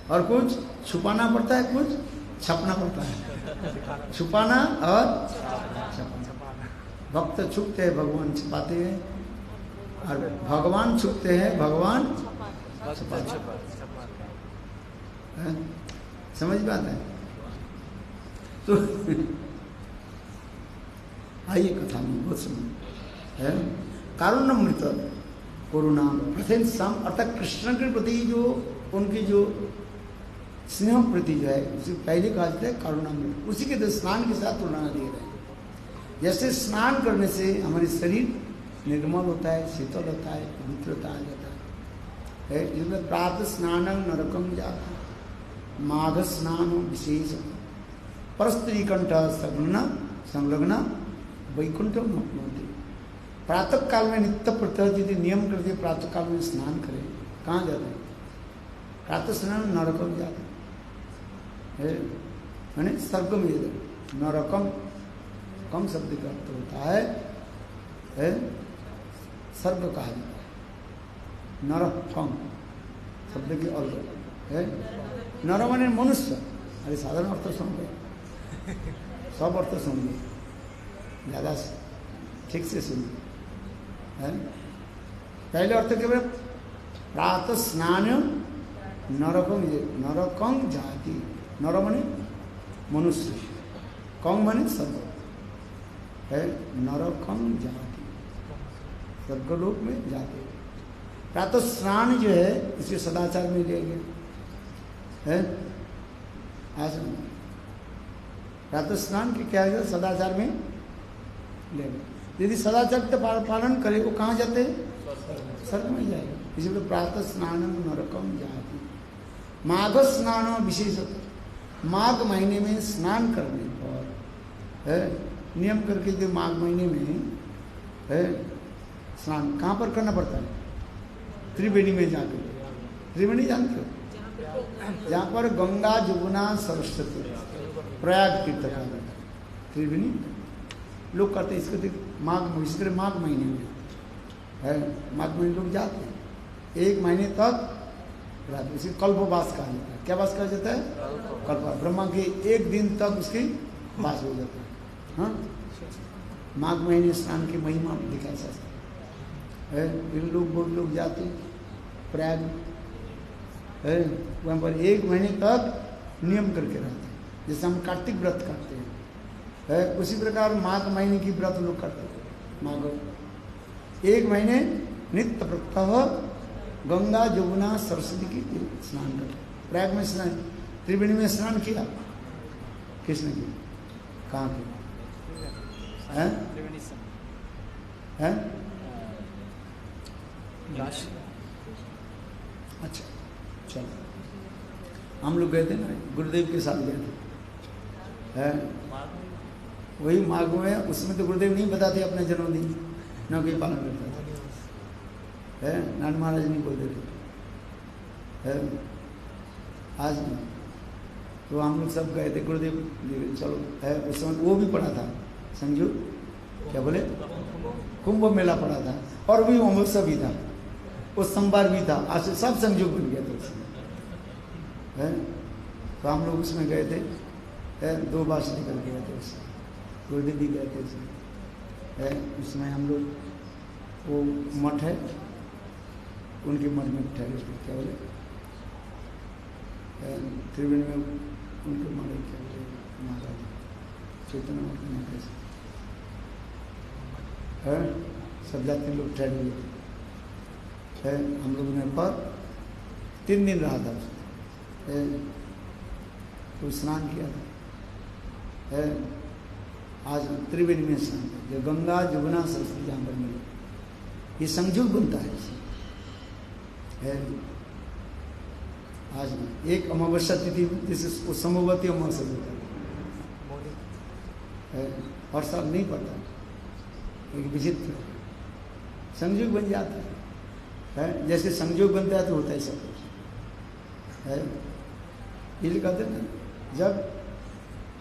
B: और कुछ छुपाना पड़ता है, कुछ छपना पड़ता है। छुपाना और छपना। भक्त छुपते हैं, भगवान छुपाते हैं, और भगवान छुपते हैं, भगवान छुपाते हैं। समझ में आता है? तो आइए कथा में बहुत सुनो है। कारुण्यमृत करुणा प्रथम शाम अर्थात कृष्ण के प्रति जो उनकी जो स्नेह प्रति जो है उसे पहले कहा जाता है कारुणामृत। उसी के तो स्नान के साथ तुलना दिए गए। जैसे स्नान करने से हमारे शरीर निर्मल होता है, शीतल होता है, पवित्रता आ जाता है। जिसमें प्रातः स्नान नरकम जाता, माघ स्नान विशेष परस्त्री कंठ संलग्न वैकुंठ मुक्ति। प्रातः काल में नित्य प्रत्यह यदि नियम करके प्रातः काल में स्नान करें, कहाँ जाते हैं? प्रातः स्नान नरकम जाते है, मैंने स्वर्ग में जाते। नरकम कम शब्द का अर्थ होता है स्वर्ग कहा जाता है। नरकम शब्द के अर्थ है नर माने मनुष्य। अरे साधारण अर्थ सुन गए, सब अर्थ सुन गए, ज़्यादा ठीक से सुनिए। पहले अर्थ के बाद प्रातः स्नान नरकम, नरकम जाति। नर माने मनुष्य, कम माने स्वर्ग है। नरकम जाति, स्वर्गलोक में जाते। प्रातः स्नान जो है इसे सदाचार में ले गए है। आज प्रातः स्नान के क्या है? सदाचार में ले गए। यदि सदाचार का पालन करे वो कहाँ जाते हैं? स्वर्ग में जाएगा। इसलिए प्रातः स्नान नरकम जाति। माघ स्नान विशेष, माघ महीने में स्नान करने पर है नियम करके जो माघ महीने में है स्नान कहाँ पर करना पड़ता है? त्रिवेणी में जाकर। त्रिवेणी जानते हो? जहाँ पर गंगा जमुना सरस्वती प्रयाग तीर्थ का त्रिवेणी लोग करते हैं। इसको माघ माघ महीने में है, माघ महीने लोग जाते हैं। एक महीने तक रहते, इसे कल्पवास कहा जाता है। क्या वास कहा जाता है? कल्प। ब्रह्मा के एक दिन तक उसकी वास हो जाता है। हाँ, माघ महीने स्नान की महिमा दिखा सकता है। इन लोग बहुत लोग जाते हैं प्रयाग है, वहाँ पर एक महीने तक नियम करके रहते हैं। जैसे हम कार्तिक व्रत करते हैं है, उसी प्रकार माघ महीने की व्रत लोग करते हैं। माघ एक महीने नित्य प्रत्यह गंगा जमुना सरस्वती की स्नान करते। प्रयाग में स्नान, त्रिवेणी में स्नान किया कृष्ण की कहाँ के हैं? हैं? अच्छा चलो, हम लोग गए थे ना, गुरुदेव के साथ गए थे, है वही माघ में। उसमें तो गुरुदेव नहीं बताते अपने जन्मदिन, न कोई पालन करता था, है नारायण महाराज नहीं बोलते थे, है आज नहीं। तो हम लोग सब गए थे, गुरुदेव चलो है, उस समय वो भी पड़ा था समझो, क्या बोले, कुंभ मेला पड़ा था, और भी अमावस्या भी था, उस सोमवार भी था, आज से सब संयोग बन गया था उसमें, है। तो हम लोग उसमें गए थे, है 2 बार से निकल गए थे उसमें, गुरुदेव भी गए थे उसमें, है। उसमें हम लोग वो मठ है, उनके मठ में ठहरे थे, क्या बोले, त्रिवेणी में उनके मठ क्या बोले, महाराज चैतन्य मठ में कैसे है, सब जाते लोग ठहरे हुए थे, हम लोगों ने पर 3 दिन रहा था उसमें, तो स्नान किया था, है। आज त्रिवेणी में स्नान, जो गंगा जमुना सरस्वती जहाँ पर मिले, ये संयोग बनता है इसमें, है। आज एक अमावस्या तिथि जिसे समूहवती अमावस्या होता है, और साल नहीं पड़ता, एक विचित्र संयोग बन जाता है, जैसे संयोग बनता है तो होता है सब कुछ, है। इसलिए कहते हैं ना, जब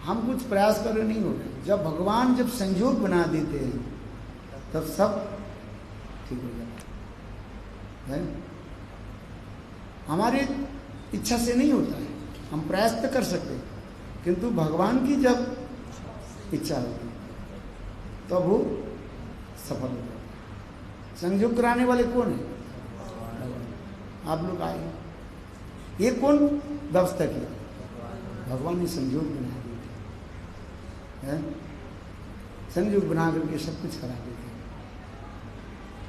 B: हम कुछ प्रयास कर रहे नहीं हो रहे, जब भगवान जब संयोग बना देते हैं तब सब ठीक हो जाता है। हमारी इच्छा से नहीं होता है, हम प्रयास तो कर सकते हैं, किंतु भगवान की जब इच्छा होती है तब वो सफल हो जाता है। संयोग कराने वाले कौन है? आप लोग आए, ये कौन व्यवस्था किया? भगवान ने संयोग बना दिए थे, संयोग बना करके सब कुछ करा देते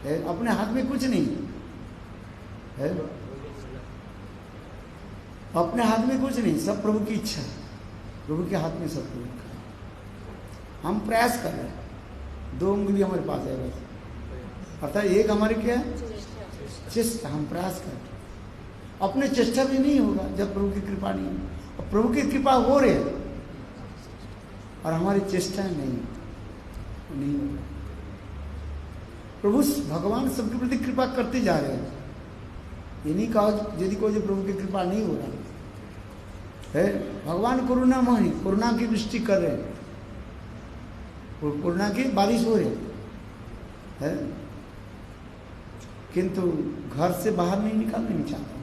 B: हैं, अपने हाथ में कुछ नहीं है, अपने हाथ में कुछ नहीं, सब प्रभु की इच्छा है, प्रभु के हाथ में सब कुछ है। हम प्रयास कर रहे हैं, 2 उंगली हमारे पास है बस, अर्थात एक हमारे क्या है, चेष्टा, हम प्रयास कर रहे हैं। अपने चेष्टा भी नहीं होगा जब प्रभु की कृपा नहीं है, और प्रभु की कृपा हो रही है और हमारी चेष्टा नहीं हो रहा। प्रभु भगवान सबके प्रति कृपा करते जा रहे हैं, ये नहीं कहा यदि कोई जो प्रभु की कृपा नहीं हो रहा है, भगवान करुणामय है, करुणा की वृष्टि कर रहे हैं, करुणा की बारिश हो रही है, किंतु घर से बाहर नहीं निकालना नहीं चाहता,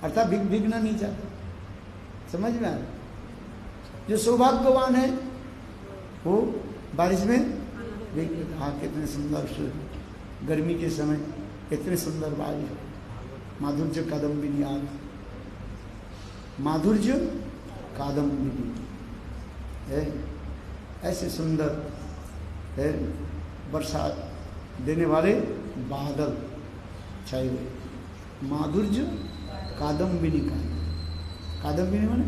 B: अर्थात विघ्न नहीं चाहता, समझ में आ रहा। जो सौभाग्यवान है वो बारिश में हाँ, कितने सुंदर सूर्य, गर्मी के समय इतने सुंदर बारिश, माधुर्य कादम्बिनी, आग माधुर्य कादम्बिनी है, ऐसे सुंदर है, बरसात देने वाले बादल छाए हुए, माधुर्य कादम्बिनी का, कादम्बिनी माने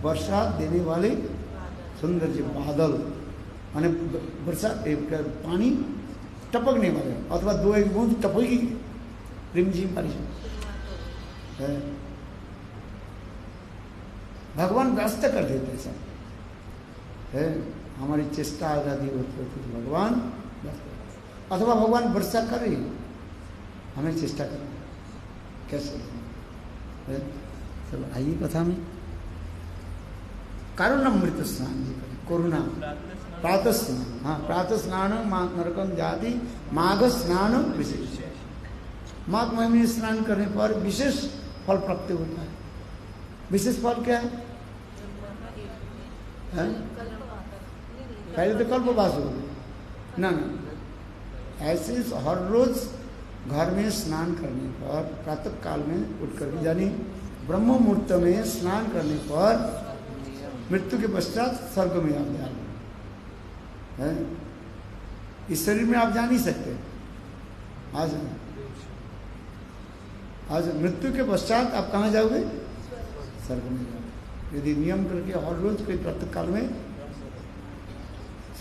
B: बरसात देने वाले सुंदर जो बादल, माने बरसात पानी टपकने वाले, अथवा 2-1 बूंद टपकेगी रिमझिम बारिश है, भगवान व्यवस्था कर देते हैं सब, है। हमारी चेष्टा आजादी होती है भगवान, अथवा भगवान वर्षा कर रही है, हमें चेष्टा करना कैसे है। चलो आइए कथा में। करुणामृत स्नान जी करें, करुणा प्रातः स्नान, हाँ प्रातः स्नान नरकम जाति, माघ स्नान विशेष, माघ महीने में स्नान करने पर विशेष फल प्राप्त होता है। विशेष फल क्या है? पहले तो कल्पवास हो गए ना, ऐसे हर रोज घर में स्नान करने पर, प्रातः काल में उठकर, यानी ब्रह्म मुहूर्त में स्नान करने पर मृत्यु के पश्चात स्वर्ग में आप जाएंगे, हैं? इस शरीर में आप जा नहीं सकते, आज मृत्यु के पश्चात आप कहाँ जाओगे? स्वर्ग में जाओगे। यदि नियम करके हर रोज कोई प्रातः काल में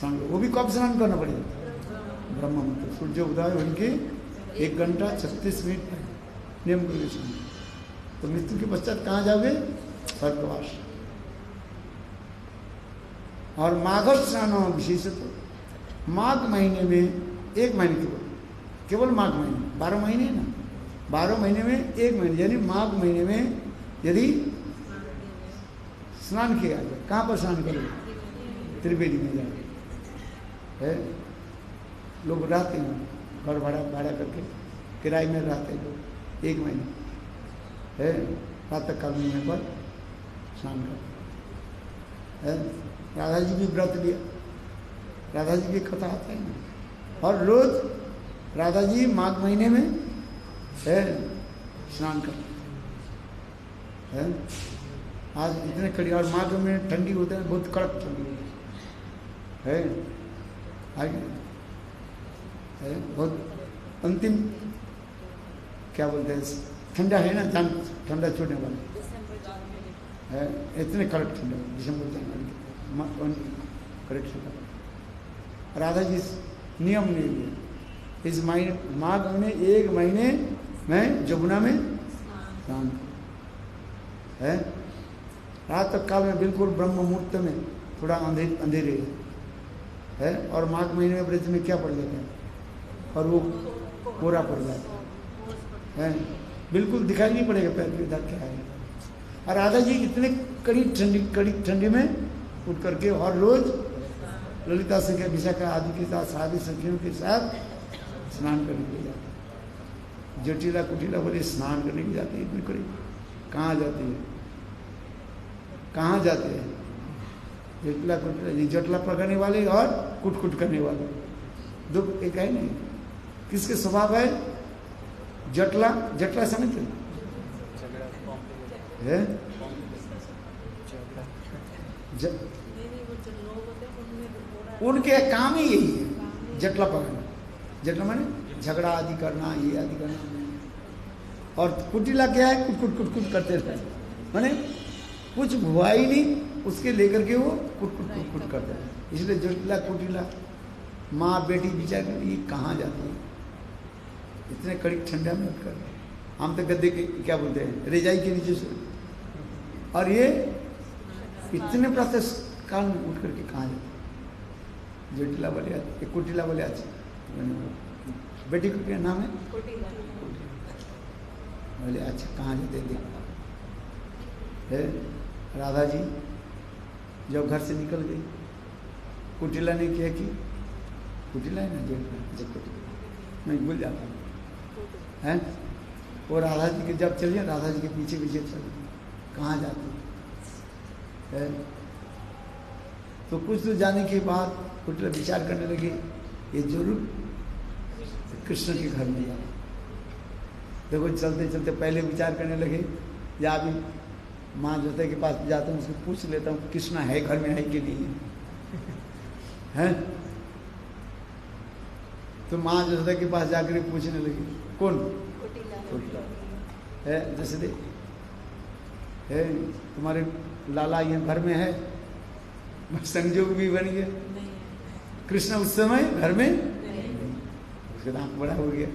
B: स्नान, वो भी कब स्नान करना पड़ेगा? ब्रह्म मुहूर्त, सूर्य उदय होने के 1 घंटा 36 मिनट नियम करके स्नान। तो मृत्यु के पश्चात कहाँ जाओगे? स्वर्गवास। और माघ स्नान विशेषत, माघ महीने में 1 महीने केवल माघ महीने, 12 महीने ना, 12 महीने में 1 महीने, यानी माघ महीने में यदि स्नान किया जाए, कहाँ पर स्नान करें? त्रिवेणी में जाए है। लोग रहते हैं, घर भाड़ा करके किराए में रहते हैं लोग, 1 महीने है, प्रातः काल महीने पर स्नान करते है। राधा जी भी व्रत लिया, राधा जी की कथा आता है ना, और रोज राधा जी माघ महीने में है स्नान करते हैं। आज इतने कड़ी, और माघ में ठंडी होता है, बहुत कड़क ठंडी होती है आगे है, बहुत अंतिम क्या बोलते हैं, ठंडा है ना, जान ठंडा छोड़ने वाला है, इतने कड़क ठंडा दिसंबर जनवरी कड़क ठंडा। राधा जी नियम नहीं लिया, इस महीने माघ में 1 महीने में जमुना में स्नान है। रात तक काल में बिल्कुल ब्रह्म मुहूर्त में थोड़ा अंधेरे है, और माघ महीने में ब्रज में क्या पड़ जाता है, और वो कोरा पड़ जाता है, बिल्कुल दिखाई नहीं पड़ेगा पैर के इधर क्या है। और राधा जी इतने कड़ी ठंडी में उठ करके और रोज ललिता संख्या विशाखा आदि के साथ सारी संख्याओं के साथ स्नान करने के लिए जाते। जटिला कुटिला बोले स्नान करने के जाते हैं, इतनी कड़ी कहाँ जाती है, कहाँ जाते हैं? जटला कुटला, जटला पकड़ने वाले और कुट करने वाले, दो एक है नहीं। किसके स्वभाव है? जटला, जटला समझते है? उनके काम ही यही है, जटला पकड़ना। जटला माने झगड़ा आदि करना, ये आदि करना। और कुटिला क्या है? कुट करते रहते, माने कुछ हुआ ही नहीं उसके लेकर के वो कुट करते हैं। इसलिए जटिला कुटिला माँ बेटी विचार ये कहाँ जाती है इतने कड़ी ठंडा में उठकर? हम तो गद्दे के क्या बोलते हैं, रेजाई के नीचे से, और ये इतने प्रातः काल में उठ करके कहाँ जाते? जटिला वाले आते, कुटिला वाले आते। बेटी को क्या नाम है? बोले अच्छा कहाँ जाते देखो है। राधा जी जब घर से निकल गई, कुटिला ने क्या की, कुटिला है ना जब मैं भूल जाता हूँ है, वो राधा जी के जब चलिए, राधा जी के पीछे पीछे चल, कहाँ जाती है। तो कुछ तो जाने के बाद कुटिला विचार करने लगे, ये जरूर कृष्ण के घर में जाए। देखो चलते चलते पहले विचार करने लगे, या भी माँ जोते के पास जाता हूँ, उसको पूछ लेता हूँ कृष्णा है घर में, है कि नहीं है। तो माँ जोते के पास जाकर पूछने लगी, कौन? है जैसे दे है, तुम्हारे लाला ये घर में है? संजोग भी बन गया, कृष्ण उस समय घर में, उसका नाम बड़ा हो गया।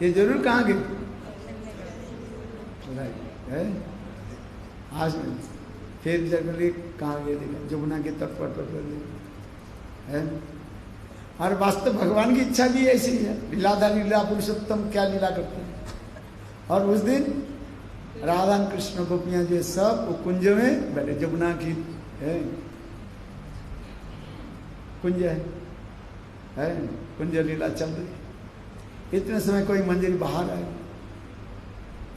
B: ये जरूर कहाँ गए है? आज फिर जगह कहाँ गए देखा, जमुना के तट पर है। और वास्तव भगवान की इच्छा भी ऐसी है, लीलाधा लीला पुरुषोत्तम क्या लीला करते हैं। और उस दिन राधा कृष्ण गोपियां जो सब वो कुंज में बैठे, जमुना की है कुंज है कुंज लीला चल रही। इतने समय कोई मंदिर बाहर आए,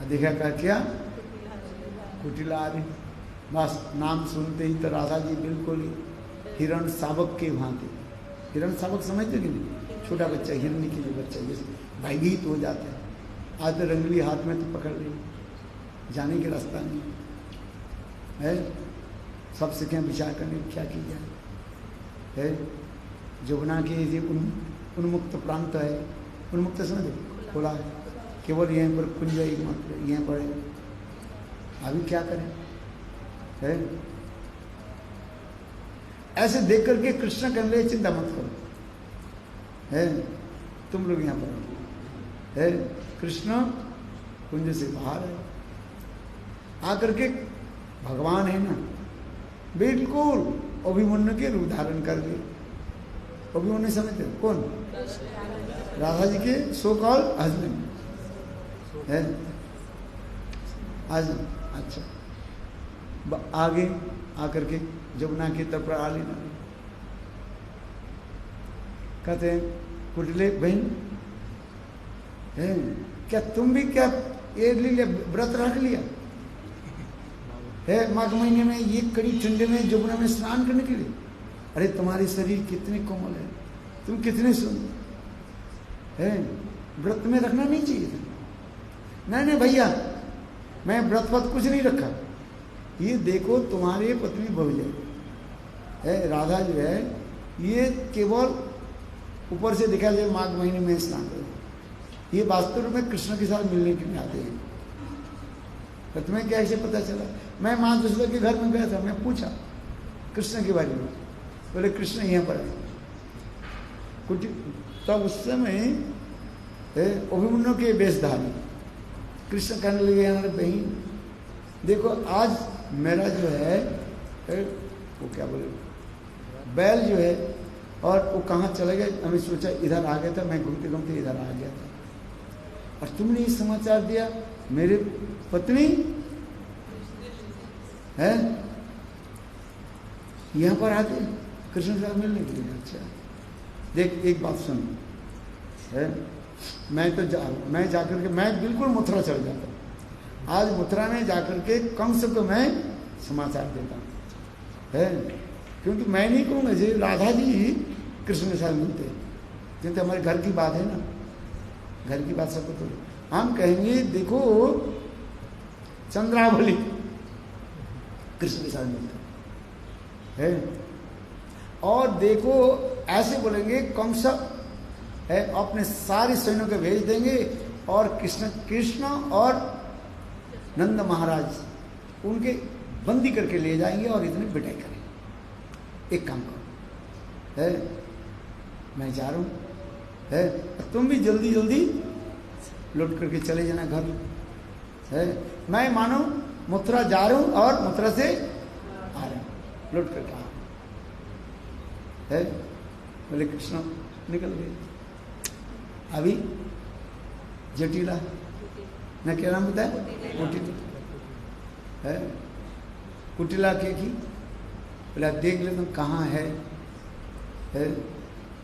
B: देखा क्या कुटिला आ रही। बस नाम सुनते ही तो राधा जी बिल्कुल हिरण शावक के भांति, हिरण शावक समझते कि नहीं, छोटा बच्चा हिरणी के लिए बच्चा जैसे भयभीत हो जाता है। आज तो रंगली हाथ में तो पकड़ ली, जाने के रास्ता नहीं है। सबसे क्या विचार करने क्या की जाए है। जमुना के ये उन्मुक्त प्रांत है, उन्मुक्त समझ खुला है, केवल यहीं पर कुंज मात्र यहीं पर है। अभी क्या करें है। ऐसे देख करके कृष्ण कहने लगे चिंता मत करो, है तुम लोग यहाँ पर है, कृष्ण कुंज से बाहर है, आकर के भगवान है ना, बिल्कुल अभिमन्यु के रूप धारण कर लिए। अभिमन्यु समझते कौन? राधा जी के सो कॉल हस्बैंड है आज। अच्छा आगे आकर के जमुना की तरफ आ लेना, कहते हैं कुटले बहन है क्या तुम भी क्या ये लिए व्रत रख लिया है माघ महीने में ये कड़ी ठंडे में जमुना में स्नान करने के लिए? अरे तुम्हारे शरीर कितने कोमल है, तुम कितने सुंदर है, व्रत में रखना नहीं चाहिए था। नहीं भैया मैं व्रत वत कुछ नहीं रखा, ये देखो तुम्हारे पत्नी बहुजय है राधा जो है, ये केवल ऊपर से दिखा जाए माघ महीने में स्नान करो, ये वास्तव में कृष्ण के साथ मिलने के लिए आते हैं। तो तुम्हें क्या ऐसे पता चला? मैं माँ यशोदा के घर में गया था, मैं पूछा कृष्ण के बारे में, बोले कृष्ण यहाँ पर है। कुछ तब उस समय अभिमन्यु के वेशधारी कृष्ण कहने लगे यार बहन देखो आज मेरा जो है वो क्या बोले बैल जो है और वो कहाँ चले गए, हमें सोचा इधर आ गया था, मैं घूमते घूमते इधर आ गया था और तुमने ये समाचार दिया मेरे पत्नी है यहाँ पर आते कृष्ण से मिलने के लिए। अच्छा देख एक बात सुन है, मैं जाकर के मैं बिल्कुल मथुरा चल जाता हूँ, आज मथुरा में जाकर के कंस को मैं समाचार देता हूँ है, क्योंकि मैं नहीं कहूँगा जी राधा जी कृष्ण के साथ मिलते हैं, क्योंकि हमारे घर की बात है ना, घर की बात सबको तो हम कहेंगे देखो चंद्रावली कृष्ण के साथ मिलते है, और देखो ऐसे बोलेंगे कंस है अपने सारे सैन्यों को भेज देंगे और कृष्ण और नंद महाराज उनके बंदी करके ले जाएंगे और इतनी पिटाई करेंगे। एक काम करो है मैं जा रहा हूँ है, तुम भी जल्दी जल्दी लौट करके चले जाना घर है, मैं मानो मथुरा जा रहा हूँ और मथुरा से आ रहा हूँ लौट करके आ है। बोले कृष्ण निकल गए। अभी जटिला न क्या नाम बताया कुटिला है, कुटिला के की बोला देख ले तुम कहाँ है,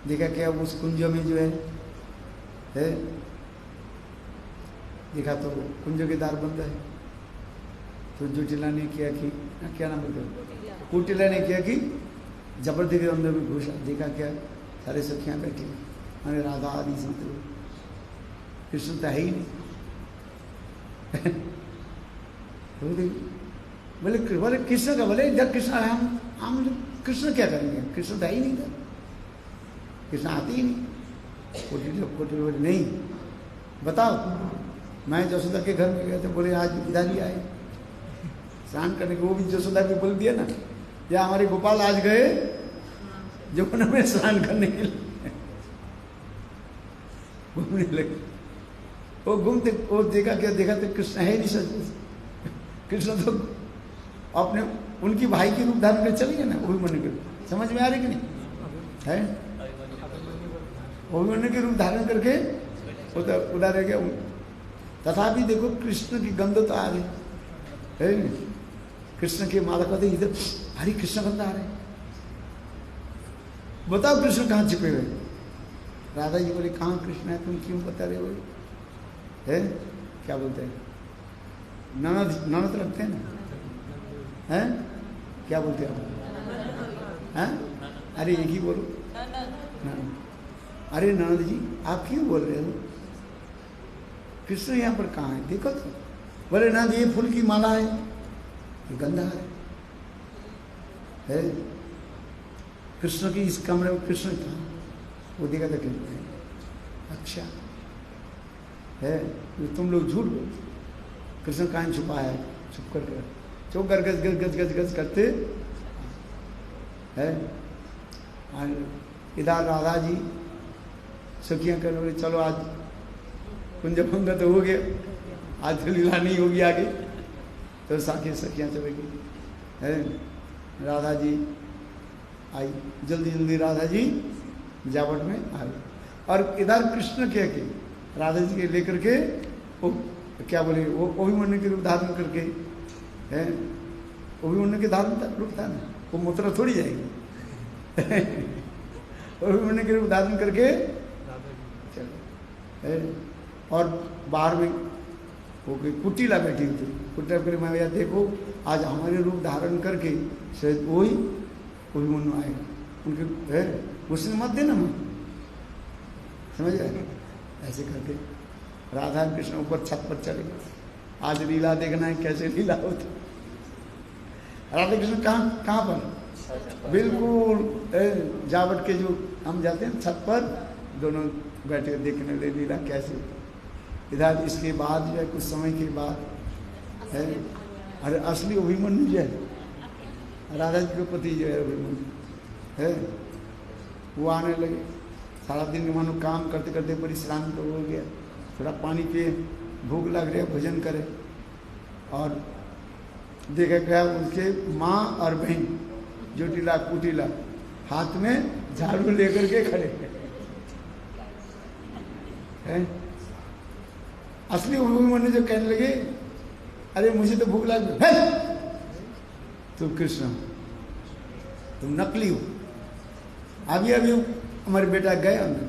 B: देखा क्या उस कुंज में जो है देखा तो कुंज के द्वार बंद है, तो जुटिला ने किया कि क्या नाम बताया कुटिला ने किया कि जबरदस्ती के अंदर में घुसा, देखा क्या सारे सखियाँ बैठी अरे राधा आदि संत कृष्ण तो है ही नहीं बोले कृष्ण का बोले जब कृष्ण आए हम कृष्ण क्या करेंगे, कृष्ण तो है ही नहीं था, कृष्ण आते ही नहीं। कोटिल बोले नहीं बताओ, मैं जसोदा के घर में गया था, बोले आज इधर ही आए स्नान करने के, वो भी जसोदा भी बोल दिया ना या हमारे गोपाल आज गए जमुना में स्नान करने के लिए घूमने लगे, वो घूमते वो देखा क्या देखा तो कृष्ण है नहीं सच, कृष्ण तो अपने उनकी भाई के रूप धारण कर चले गए ना अभिमन्यु के, समझ में आ रही कि नहीं है, अभिमन्यु के रूप धारण करके उधर रह गया। तथापि देखो कृष्ण की गंध तो आ रही है, कृष्ण के माला कहते इधर हरी कृष्ण गंध आ रहे, बताओ कृष्ण कहाँ छिपे हुए? राधा जी बोले कहाँ कृष्ण है, तुम क्यों बता रहे हो है, क्या बोलते हैं ननद रखते हैं ना है, क्या बोलते हैं हैं? अरे एक ही बोलो अरे ननद जी आप क्यों बोल रहे हो, कृष्ण यहाँ पर कहाँ है देखो तो, बोले नंद ये फूल की माला है, ये गंधा है कृष्ण की इस कमरे में कृष्ण था, वो देखा था कृष्ण है, अच्छा है तुम लोग झूठ बोल, कृष्ण कहाँ छुपा है, चुप कर गज गज गज गज गज करते है और इधर राधा जी सखियाँ कहने लगे चलो आज कुंज भंग तो हो गया, आज तो लीला नहीं होगी आगे। तो साखी सखियाँ चलेगी है। राधा जी आई, जल्दी जल्दी राधा जी जावट में आई। और इधर कृष्ण क्या के राधा जी के लेकर के वो क्या बोले वो अभिमन्यु के रूप धारण करके है। अभिमन्यु के धारण रूप था ना, वो मुद्रा थोड़ी जाएगी। अभिमन्यु के रूप धारण करके चलो है। और बाहर में वो कोई कुटीला बैठी हुई थी। कुटीला कर मैं देखो आज हमारे रूप धारण करके शायद वही अभिमन्यु आएगा, उनके है उसने मत देना मैं, समझ गए। ऐसे करके राधा कृष्ण ऊपर छत पर चले गए। आज लीला देखना है कैसे लीला होती। राधा कृष्ण कहाँ पर? बिल्कुल जावट के जो हम जाते हैं छत पर, दोनों बैठे देखने ले लीला कैसे। इधर इसके बाद जो है कुछ समय के बाद है, अरे असली अभिमन्यु जो है राधा जी के पति जो है अभिमन्यु है, वो आने लगे। सारा दिन मानो काम करते करते परिश्राम तो हो गया, थोड़ा पानी पिए, भूख लग रही है, भोजन करे। और देखा गया उनके माँ और बहन जोटीला कुटीला हाथ में झाड़ू लेकर के खड़े हैं। असली अभिमन्यु जो कहने लगे अरे मुझे तो भूख लग है, तुम कृष्ण तुम नकली हो। अभी अभी हमारे बेटा गए अंदर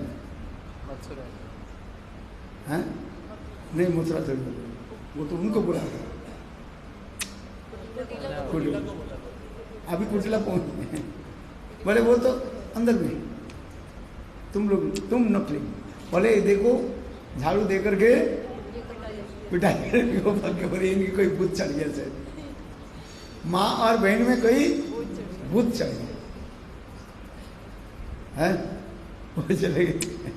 B: हैं, नहीं मथुरा थोड़ी, वो तो उनको बुला कुटीला, अभी कुटीला पहुंच। बोले वो तो अंदर में, तुम लोग तुम नकली। बोले देखो झाड़ू दे करके पिटाई करके इनकी कोई भूत चढ़ गया से, माँ और बहन में कोई भूत चढ़ गया है, वो चले गए।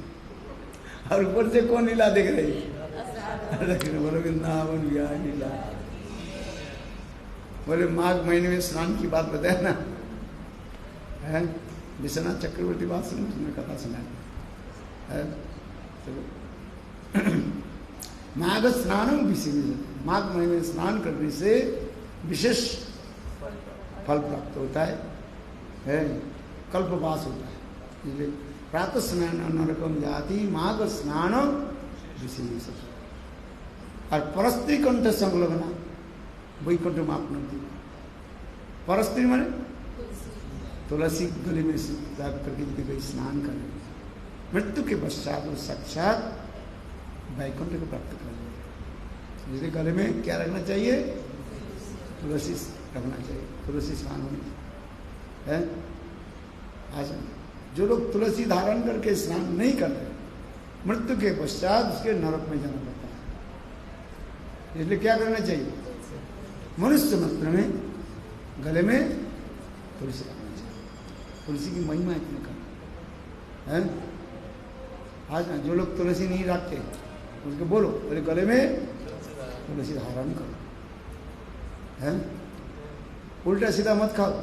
B: और ऊपर से कौन लीला देख रही? बोले वृंदावन गया लीला। बोले माघ महीने में स्नान की बात बताया ना है, विश्वनाथ चक्रवर्ती बात सुन कथा सुना है। माघ स्नान विशेष, माघ महीने में स्नान करने से विशेष फल प्राप्त होता है, कल्पवास होता है। इसलिए प्रातः स्नान नरकम जाति, माघ स्नान विशेष। और परस्त्री कंठ संलग्ना वैकुंठ मापनती। परस्त्री माने तुलसी गले में जाकर करके यदि कोई स्नान करे, मृत्यु के पश्चात वो साक्षात वैकुंठ को प्राप्त कर लेगा। इसलिए गले में क्या रखना चाहिए? तुलसी रखना चाहिए, तुलसी स्नान होनी है। आज जो लोग तुलसी धारण करके स्नान नहीं करते, मृत्यु के पश्चात उसके नरक में जाना पड़ता है। इसलिए क्या करना चाहिए? मनुष्य मात्र में गले में तुलसी रखना चाहिए। तुलसी की महिमा इतनी कम है। आज जो लोग तुलसी नहीं रखते उसको बोलो, बोले गले में तुलसी धारण करो है, उल्टा सीधा मत खाओ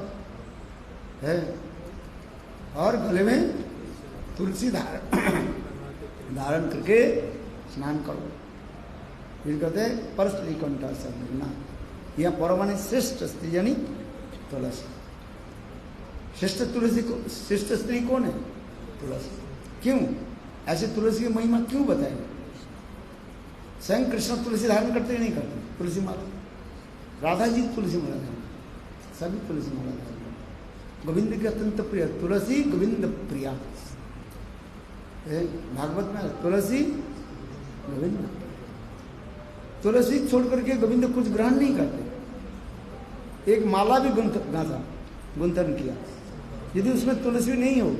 B: है। और गले में तुलसी धारण करके स्नान करो। फिर कहते हैं परस्त्री कंठा संलग्ना। यह परमाने श्रेष्ठ स्त्री यानी तुलसी। श्रेष्ठ तुलसी को, श्रेष्ठ स्त्री कौन है? तुलसी। क्यों ऐसे तुलसी की महिमा क्यों बताएंगे? स्वयं कृष्ण तुलसी धारण करते नहीं करते? तुलसी माला, राधा जी तुलसी माला धारण, सभी तुलसी माला धारण। गोविंद की अत्यंत प्रिय तुलसी, गोविंद प्रिया। भागवत में तुलसी गोविंद, तुलसी छोड़ करके गोविंद कुछ ग्रहण नहीं करते। एक माला भी गुंथन किया, यदि उसमें तुलसी नहीं हो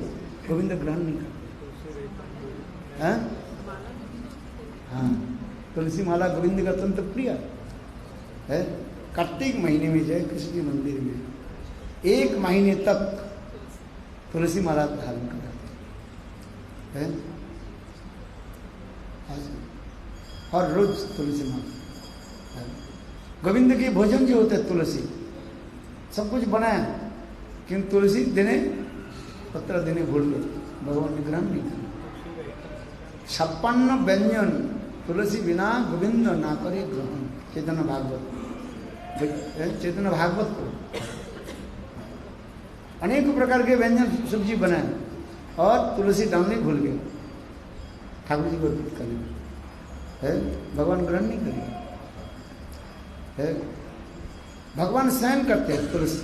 B: गोविंद ग्रहण नहीं करते। हाँ, तुलसी माला गोविंद का अत्यंत प्रिय है। कार्तिक महीने में जय कृष्ण के मंदिर में 1 महीने तक तुलसी माला धारण कराते हैं और रोज तुलसी माला। गोविंद के भोजन जो होते हैं तुलसी, सब कुछ बनाया, किंतु तुलसी देने पत्र देने भूल गए, भगवान ने ग्रहण नहीं किया। 56 व्यंजन तुलसी बिना गोविंद ना करे ग्रहण, चैतन्य भागवत, चैतन्य भागवत को अनेक प्रकार के व्यंजन सब्जी बनाए और तुलसी डालने भूल गए, ठाकुर जी को अर्पित करने है, भगवान ग्रहण नहीं करेंगे है। भगवान शयन करते हैं तुलसी,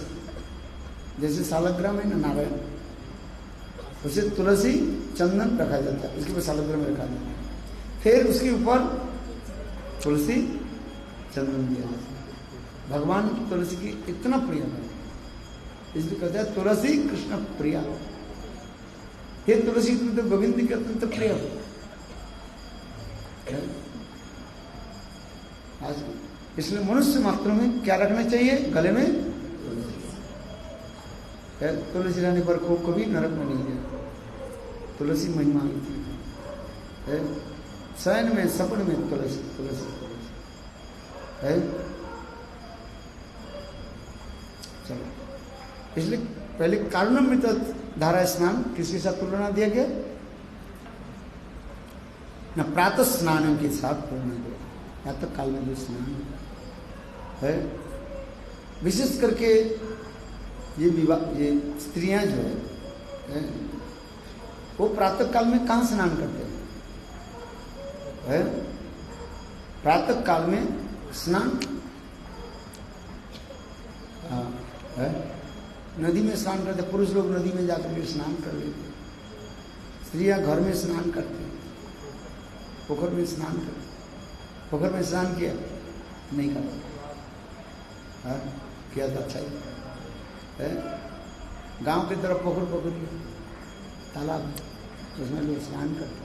B: जैसे सालग्राम है ना नारायण, उसे तुलसी चंदन रखा जाता है, उसके ऊपर सालग्राम रखा जाता है, फिर उसके ऊपर तुलसी चंदन दिया जाता है। भगवान की तुलसी की इतना प्रिय है, इसलिए कहते हैं तुलसी कृष्ण प्रिया, हे तुलसी तो गोविंद के अत्यंत प्रिय हो। आज इसलिए मनुष्य मात्र में क्या रखना चाहिए, गले में तुलसी रहने पर को कभी नरक में नहीं गया, तुलसी महिमा है। शयन में सपन में तुलसी तुलसी है। चलो, इसलिए पहले कारुण्यमृत धारा स्नान किसके साथ तुलना दिया गया, न प्रातः स्नान के साथ तुलना दिया, प्रातः काल में जो स्नान है, विशेष करके ये विवाह, ये स्त्रियां जो है वो प्रातः काल में कहाँ स्नान करते हैं, प्रातः काल में स्नान है, नदी में स्नान करते, पुरुष लोग नदी में जाकर के स्नान कर लेते, स्त्रियां घर में स्नान करते, पोखर में स्नान करते, पोखर में स्नान किया नहीं करता, किया तो अच्छा ही है। गांव की तरफ पोखर पोखर तालाब, उसमें लोग स्नान करते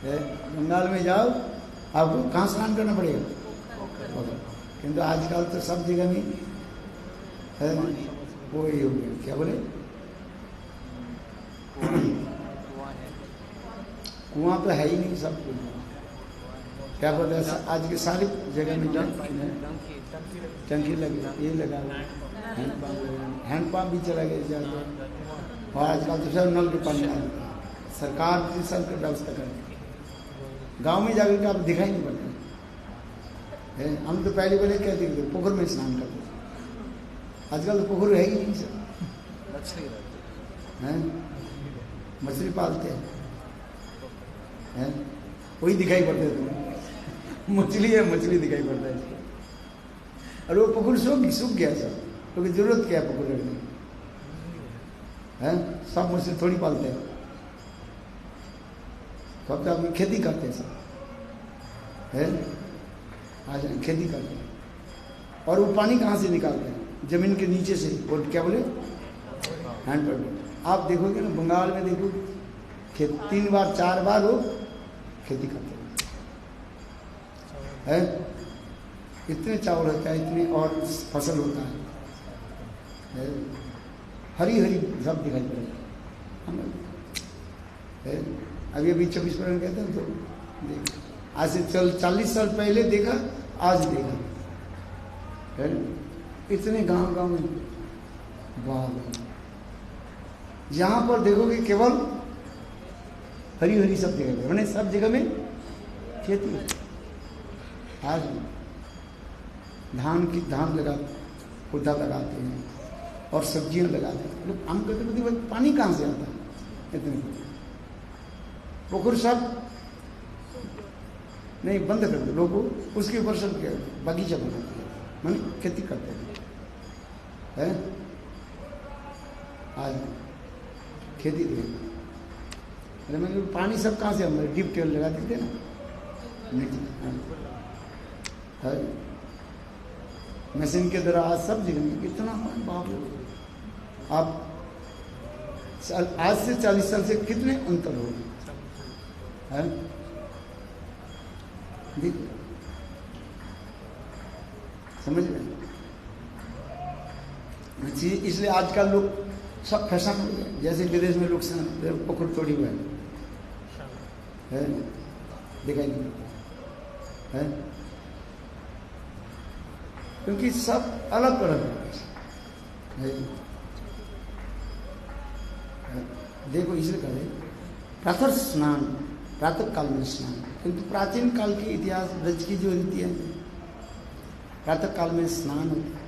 B: हैं। बंगाल में जाओ, आपको कहाँ स्नान करना पड़ेगा, पोखर, किंतु आजकल तो सब जगह में है, वो ही हो गया, क्या बोले, कुआं तो है ही नहीं, सब क्या बोलते हैं, आज की सारी जगह में टंकी लगी, ये लगा हुआ हैंडपम्प भी चला गया ज़्यादा, और आजकल तो सब नल के पानी आ रहा है, सरकार की सब व्यवस्था करती, गांव में जाकर के आप दिखाई नहीं पड़ते है। हम तो पहले पहले क्या देखते, पोखर में स्नान करते, आजकल तो पोखर है ही नहीं सर, मछली पालते हैं, वही दिखाई पड़ता है तुम्हें, मछली है, मछली दिखाई पड़ता है, और वो पोखर सूख गया सर, क्योंकि तो जरूरत क्या है पोखर रखने की, सब मछली थोड़ी पालते हैं, सब तो अपनी खेती करते हैं सब है, आज खेती करते हैं, और वो पानी कहाँ से निकालते हैं, जमीन के नीचे से, वो क्या बोले हैंडपम्प। आप देखोगे ना बंगाल में, देखो खेत 3 बार 4 बार वो खेती करते हैं, इतने चावल होता है, इतनी और फसल होता है, हरी हरी सब दिखाई पड़ेगा। अभी अभी 24% कहते हैं, तो देख आज से 40 साल पहले देखा, आज देखा है, इतने गांव गांव में वाह, यहाँ पर देखोगे केवल हरी हरी सब जगह, मैंने सब जगह में खेती है। आज धान लगा, पौधा लगाते हैं और सब्जियां लगाते हैं लोग, हम कहते हैं पानी कहाँ से आता है, इतने पोखर सब नहीं बंद कर दो, लोग उसके ऊपर सब बगीचा बनाते हैं, मैंने खेती करते हैं, आज खेती देखो, अरे मैंने पानी सब कहाँ से, हम डीप टेल लगा देते ना है, मशीन के द्वारा आज सब जगह में कितना बाप, आप आज से 40 साल से कितने अंतर हो है, समझ रहे, इसलिए आजकल लोग सब फैशन हो गया, जैसे विदेश में लोग पोखर तोड़ी हुए है, दिखाई नहीं है, क्योंकि सब अलग अलग है। प्रातः स्नान, प्रातः काल में स्नान। किंतु प्राचीन काल की इतिहास ब्रज की जो रीति है, प्रातः काल में स्नान होता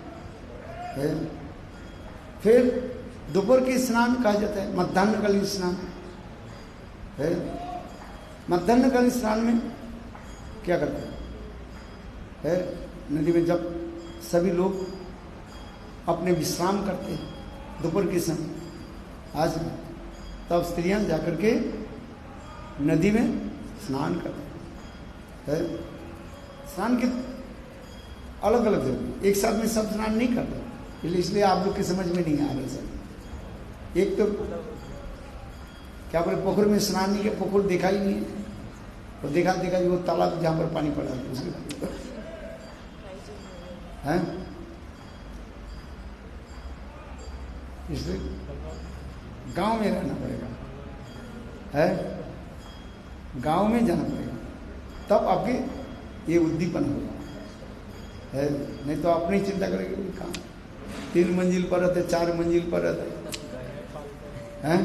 B: है। फिर दोपहर के स्नान कहा जाता है मध्याह्नकालीन स्नान है। मध्याह्नकालीन स्नान में क्या करते हैं? नदी में जब सभी लोग अपने विश्राम करते हैं दोपहर के समय, आज तब स्त्रियां जाकर के नदी में स्नान करते हैं। स्नान के अलग अलग जगह, एक साथ में सब स्नान नहीं करते, इसलिए आप लोग की समझ में नहीं आ रहा सर। एक तो क्या बोले पोखर में स्नान नहीं किया, पोखर देखा ही नहीं है, और देखा वो तालाब जहाँ पर पानी पड़ा है उसके है। इसलिए गांव में रहना पड़ेगा, है गांव में जाना पड़ेगा, तब आपके ये उद्दीपन होगा, है। नहीं तो अपनी चिंता करेंगे कहाँ 3 मंजिल पर रहते, 4 मंजिल पर रहते हैं।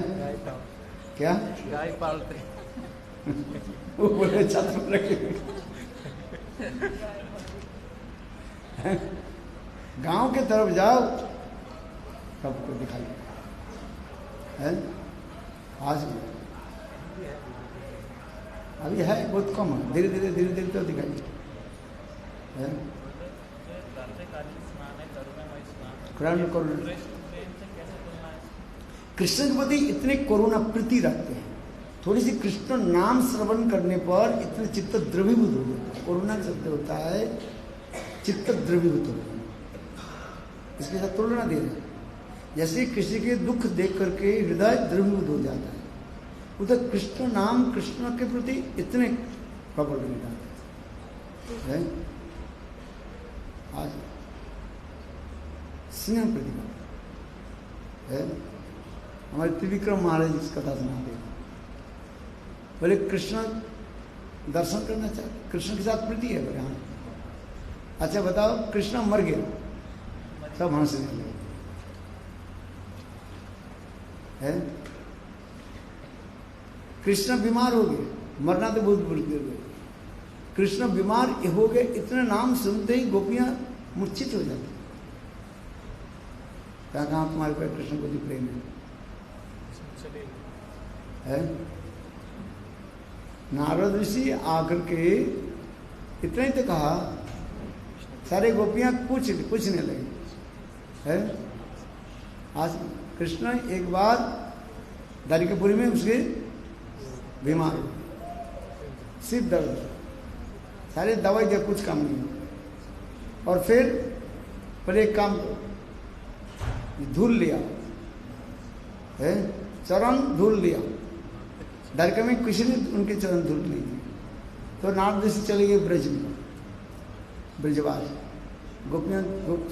B: क्या
C: गाय पालते
B: वो बोले छत पर रखे। गांव के तरफ जाओ सबको दिखाई है। आज अभी है बहुत कम है, धीरे धीरे तो दिखाई है। कृष्ण के प्रति इतने करुणा प्रीति रखते हैं, थोड़ी सी कृष्ण नाम श्रवण करने पर इतने चित्त द्रवीभूत हो जाता है। करुणा का शब्द होता है चित्त द्रवीभूत हो जाना, इसके साथ तुलना दे रहे हैं। जैसे किसी के दुख देख करके हृदय द्रवीभूत हो जाता है, उधर कृष्ण नाम कृष्ण के प्रति इतने प्रबल हो जाते हैं। आज स्नेह प्रतिभा है। हमारे त्रिविक्रम महाराज इस कथा सुनाते हैं, बोले कृष्ण दर्शन करना चाहते, कृष्ण के साथ प्रीति है। बोले हाँ, अच्छा बताओ कृष्ण मर गया, सब हंसने लगे है। कृष्ण बीमार हो गए, मरना तो बहुत बुरी गए, कृष्ण बीमार हो गए, इतने नाम सुनते ही गोपियां मूर्छित हो जाती। क्या कहा तुम्हारे पर कृष्ण को भी प्रेम है? नारद ऋषि आकर के इतना ही तो कहा, सारे गोपियां पूछने लगे है। आज कृष्ण एक बार द्वारिकापुरी में उसके बीमार हो, सिर दर्द, सारे दवाई दे कुछ काम नहीं। और फिर पहले एक काम धूल लिया है, चरण धूल लिया। द्वारिका में किसी ने उनके चरण धूल नहीं दिए, तो नारद ऋषि चले गए ब्रज में, ब्रजवास। गोपियां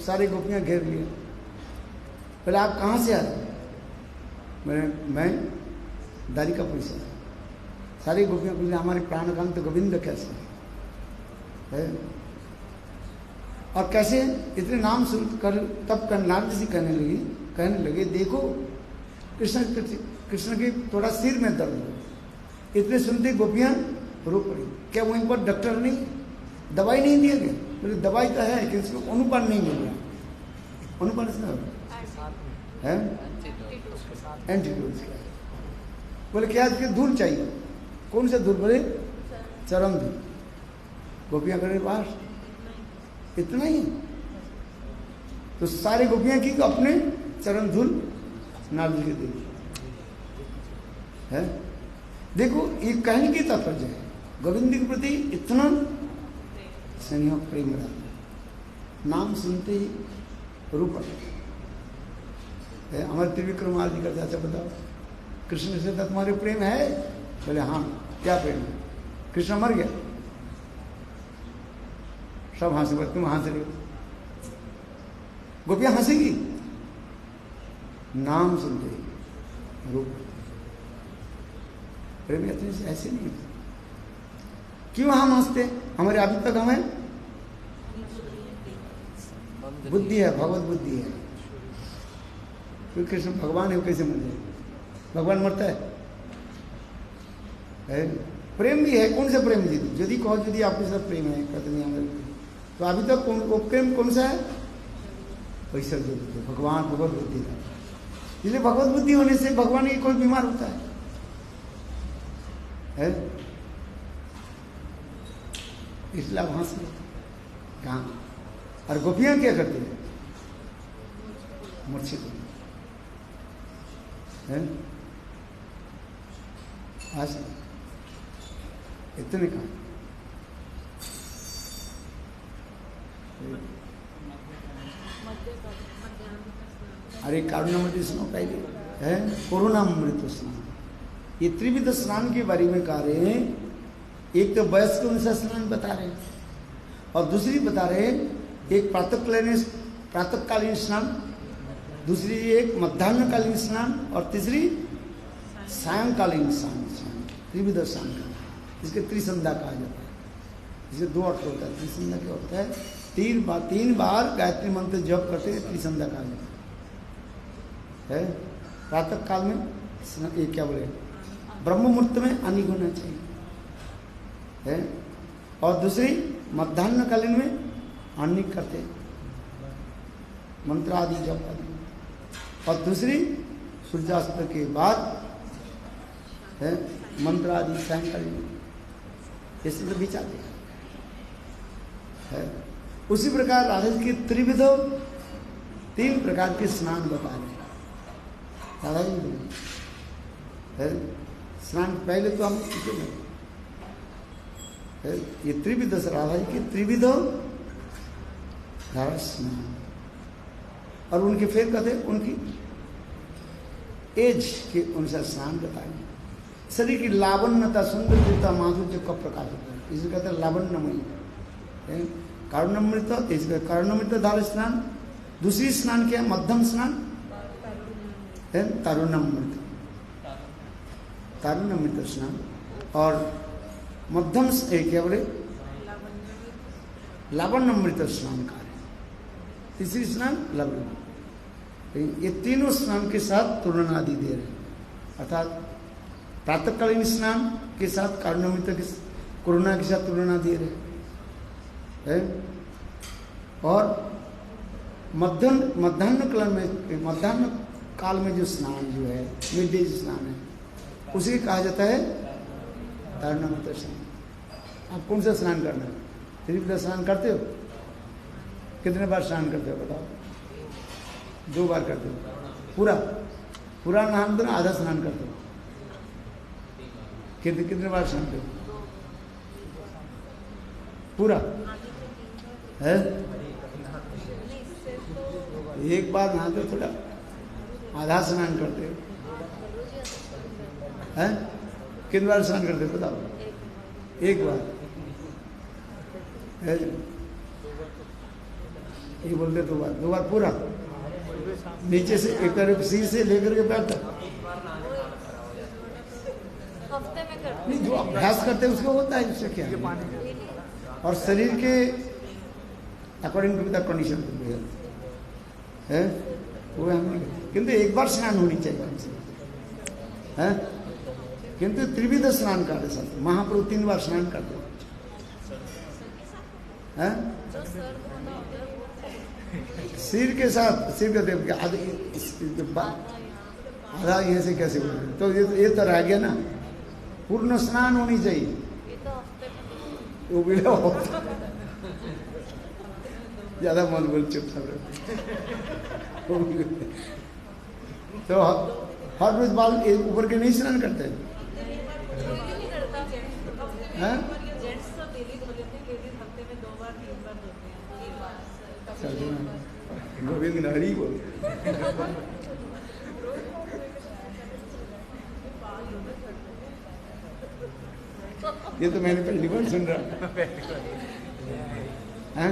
B: सारे गोपियां घेर लिए, पहले आप कहाँ से आए? मैं द्वारिकापुर से। सारी गोपियां पूछे हमारे प्राणकांत तो गोविंद कैसे है? और कैसे इतने नाम सुन कर तब नारद ऋषि कहने लगे देखो कृष्ण के थोड़ा सिर में दर्द हो, इतने सुनते गोपियां रो पड़ी। क्या वहीं पर डॉक्टर नहीं, दवाई नहीं दिया गया? बोले दवाई तो है कि उसको अनुपान नहीं मिल रहा। अनुपान है एंटीडोज। बोले क्या इसके धूल चाहिए? कौन सा धूल? बोले चरम धूल। गोपियां करे पास इतना ही, तो सारे गोपियां की अपने चरण धूल नारद के दे है। देखो ये कहने की तात्पर्य है, गोविंद के प्रति इतना स्नेह प्रेम रहा, नाम सुनते ही रूप है। हमारे त्रिविक्रम महाराज जी का चाचा बताओ कृष्ण से तुम्हारे प्रेम है? बोले हाँ। क्या प्रेम है? कृष्ण मर गया, सब हंसे, बोले तुम हंस रहे हो। गोपियां हंसेगी, नाम सुनते ही रूप प्रेम ऐसे नहीं। क्यों हम हंसते? हमारे अभी तक हमें बुद्धि है, भगवत बुद्धि है। क्योंकि कृष्ण भगवान है, वो कैसे मर जाए? भगवान मरता है? है प्रेम भी है। कौन सा प्रेम यदि कहो यदि आपके साथ प्रेम है कहते नहीं हमारे, तो अभी तक वो प्रेम कौन सा है? वैसा जो भगवान भगवत बुद्धि का। इसलिए भगवत बुद्धि होने से भगवान की कोई बीमार होता है? इसलिए वहां से कहा। और गोपियां क्या करती है? मूर्छित है। आज इतने कहा अरे कारुणामृत स्नान पहले है, कोरोनामृत स्नान। ये त्रिविध स्नान के बारे में कह रहे हैं। एक तो वयस्क अनुसार स्नान बता रहे हैं और दूसरी बता रहे हैं एक प्रातःकालीन स्नान, दूसरी एक मध्याह्नकालीन स्नान और तीसरी सायंकालीन स्नान। त्रिविध स्नान का इसके त्रिसंध्या कहा जाता है। इसे दो अर्थ होता है। त्रिसंध्या क्या होता है? तीन बार गायत्री मंत्र जप करते हैं, त्रिसंध्या कहा जाता है। प्रातः काल में ये क्या बोले, ब्रह्म मुहूर्त में अनिग होना चाहिए है, और दूसरी मध्याह्नकालीन में अनिग करते मंत्र आदि जप आदि, और दूसरी सूर्यास्त के बाद है मंत्र आदि सायंकालीन, इस तो विचार है। उसी प्रकार राधा जी के त्रिविध 3 प्रकार के स्नान बता रहे हैं राधा जी है। स्नान पहले तो हम है, ये त्रिविध राधा जी के त्रिविध धारा स्नान, और उनके फिर कहते उनकी एज के अनुसार स्नान बताएंगे। शरीर की लावण्यता, सौंदर्यता, माधुर्य का प्रकाश होता है, इसे कहते हैं लावण्यमयी। कारुणामृत, इसका कारुणामृत धारा स्नान। दूसरी स्नान क्या है? मध्यम स्नान है तारुणामृत, तारुणामृत स्नान। और मध्यम क्या बोले? लावण्यमृत स्नान का है। तीसरी स्नान लावण्य। ये तीनों स्नान के साथ तुलन आदि दे रहे हैं, अर्थात प्रातःकालीन स्नान के साथ कारुणामृत के कोरोना के साथ तुलना दे रहे हैं। और मध्याह्न काल में जो स्नान जो है, मिड डे स्नान है, उसे कहा जाता है तारुणामृत स्नान। आप कौन सा स्नान करना है? त्रिविध स्नान करते हो? कितने बार स्नान करते हो बताओ? 2 बार करते हो। पूरा नहान तो ना, आधा स्नान करते हो? कितने बार स्नान करते हो? पूरा है? एक बार नहाते थोड़ा, आधा स्नान करते हो हैं? कितने बार स्नान करते हो बताओ? 1 बार है। ये बोलते 2 बार। 2 बार पूरा नीचे से एक सिर से लेकर के पैर तक
D: हफ्ते में करते
B: नहीं, जो अभ्यास करते हैं उसको होता है, उससे क्या है? और शरीर के अकॉर्डिंग टू द कंडीशन है वो हम, किंतु 1 बार स्नान होनी चाहिए कम से है। किंतु त्रिविध स्नान का साथ महाप्रभु 3 बार स्नान करते हैं। सिर के साथ, सिर का देव आधा यहाँ से कैसे बोल रहे? तो ये तो रह गया ना, पूर्ण स्नान होनी चाहिए। वो भी ज्यादा मन बोल चुप था तो हर रोज बाल ऊपर के नहीं स्नान करते हैं? गोविंद नारी बोल। ये तो मैंने पहली बार सुन रहा है।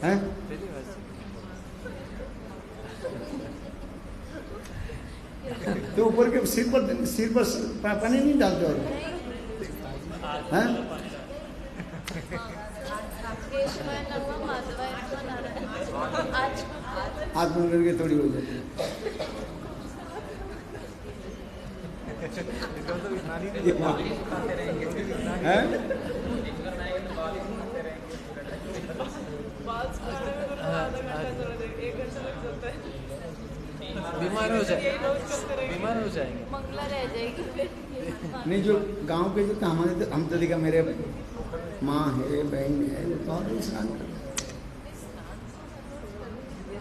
B: हैं? तो ऊपर के सिर पर पानी नहीं डालते और हैं? हाथ में करके थोड़ी हो जाती है।
A: हैं?
C: बीमार हो जाएंगे।
D: मंगला रह जाएगी फिर।
B: नहीं, जो गांव के जो हमारे तो हम तो देखा, मेरे माँ है, बहन है, वो तो और स्नान करते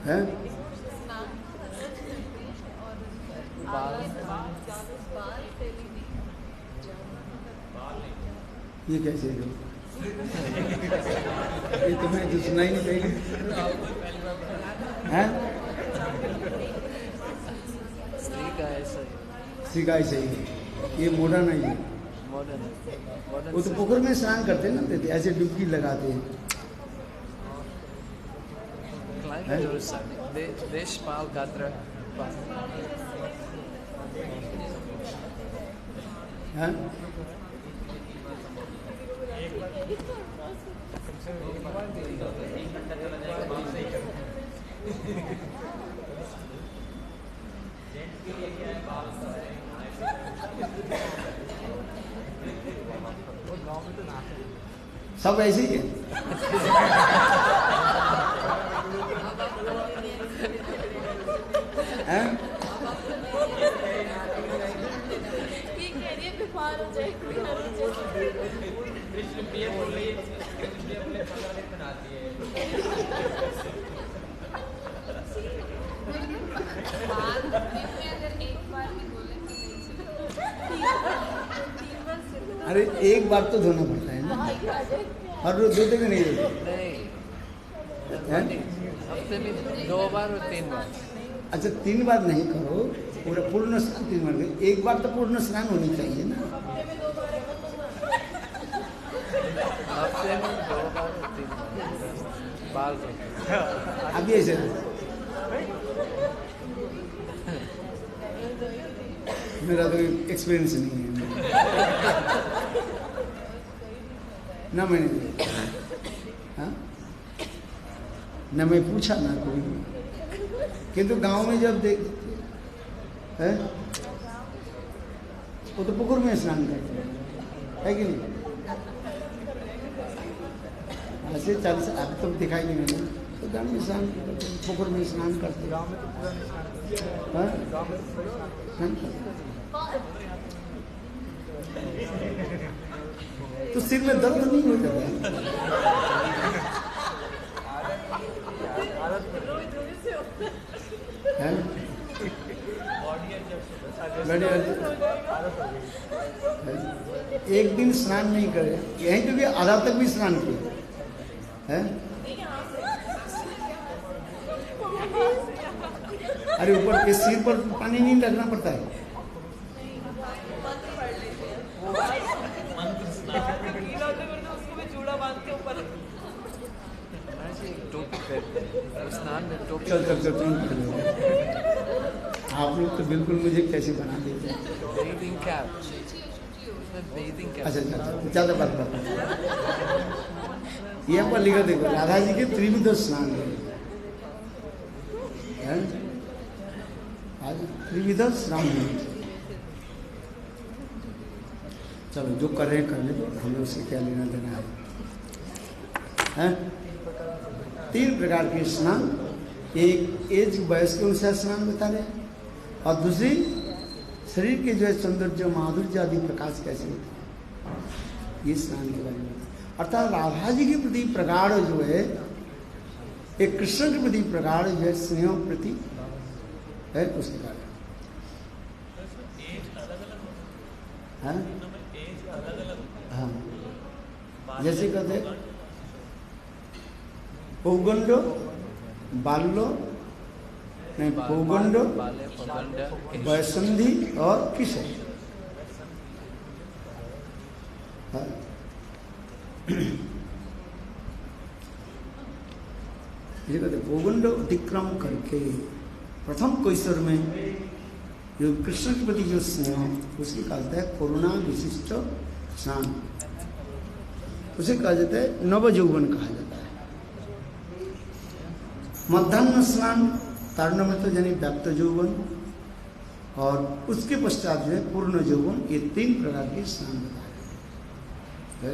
B: हैं। ये कैसे है? ये तुम्हें जो सुना ही नहीं पहले हैं?
C: स्त्री का ऐसा
B: सिकाई सही है, ये मॉडर्न है। ये
C: मॉडर्न
B: वो तो पोखर में स्नान करते हैं ना, देते ऐसे डुबकी लगाते हैं।
C: देशपाल गात्र
B: हैं? सब ऐसे ही है। हैं?
D: ये कह रही है बीमार हो जाएगी।
B: अरे एक बार तो धोना पड़ता है ना, हर रोज धोते कि नहीं धोते?
C: नहीं, हफ्ते में 2 बार और 3 बार।
B: अच्छा, 3 बार नहीं करो, पूरा पूर्ण स्नान 3 बार करो। एक बार तो पूर्ण स्नान होनी चाहिए ना।
C: हफ्ते में 2 बार और 3 बार बाल
B: अभी ऐसे मेरा तो एक्सपीरियंस नहीं है ना, मैंने हाँ ना, मैं पूछा ना कोई, किंतु गांव में जब देख है वो तो पुकुर में स्नान करते है कि नहीं? ऐसे 40 अब तो दिखाई नहीं मिले, तो गांव में स्नान करते, पुकुर में स्नान करते। गाँव में तो पूरा तो सिर में दर्द नहीं होता है? एक दिन स्नान नहीं करे, यहीं तो भी आधा तक भी स्नान किया है। अरे ऊपर के सिर पर पानी नहीं लगना पड़ता है।
C: स्नान में टोपी।
B: चल आप लोग तो बिल्कुल मुझे कैसे बना देते हैं।
C: Bathing cap.
B: अच्छा, ज़्यादा बात करता हूँ। यहाँ पर लिखा देखो, राधा जी के त्रिविध स्नान है, आज त्रिविध स्नान है। चलो जो कर रहे हैं करने दो, हमें उससे क्या लेना देना है? 3 प्रकार के स्नान, एक एज वयस के अनुसार स्नान बता रहे हैं, और दूसरी शरीर के जो है सौंदर्य माधुर्य आदि प्रकाश कैसे होते हैं, ये स्नान के बारे में। अर्थात राधा जी के प्रति प्रगाढ़ जो है, एक कृष्ण के प्रति प्रगाढ़ जो है स्नेह प्रति है, उसके कारण हाँ, जैसे कहते पौगंडो बाल्लो नहीं, पौगंडो वैसंधि और किशोर। हाँ। ये कहते पौगंडो अतिक्रम करके प्रथम कैशोर में जो कृष्ण के प्रति जो स्नेह, उसकी कहा जाता है करुणा विशिष्ट स्नान, उसे कहा जाता है नवयौवन कहा जाता है। मध्याह्न स्नान तारण में तो यानी व्याप्त यौवन, और उसके पश्चात जो है पूर्ण यौवन, ये 3 प्रकार के स्नान बताए है।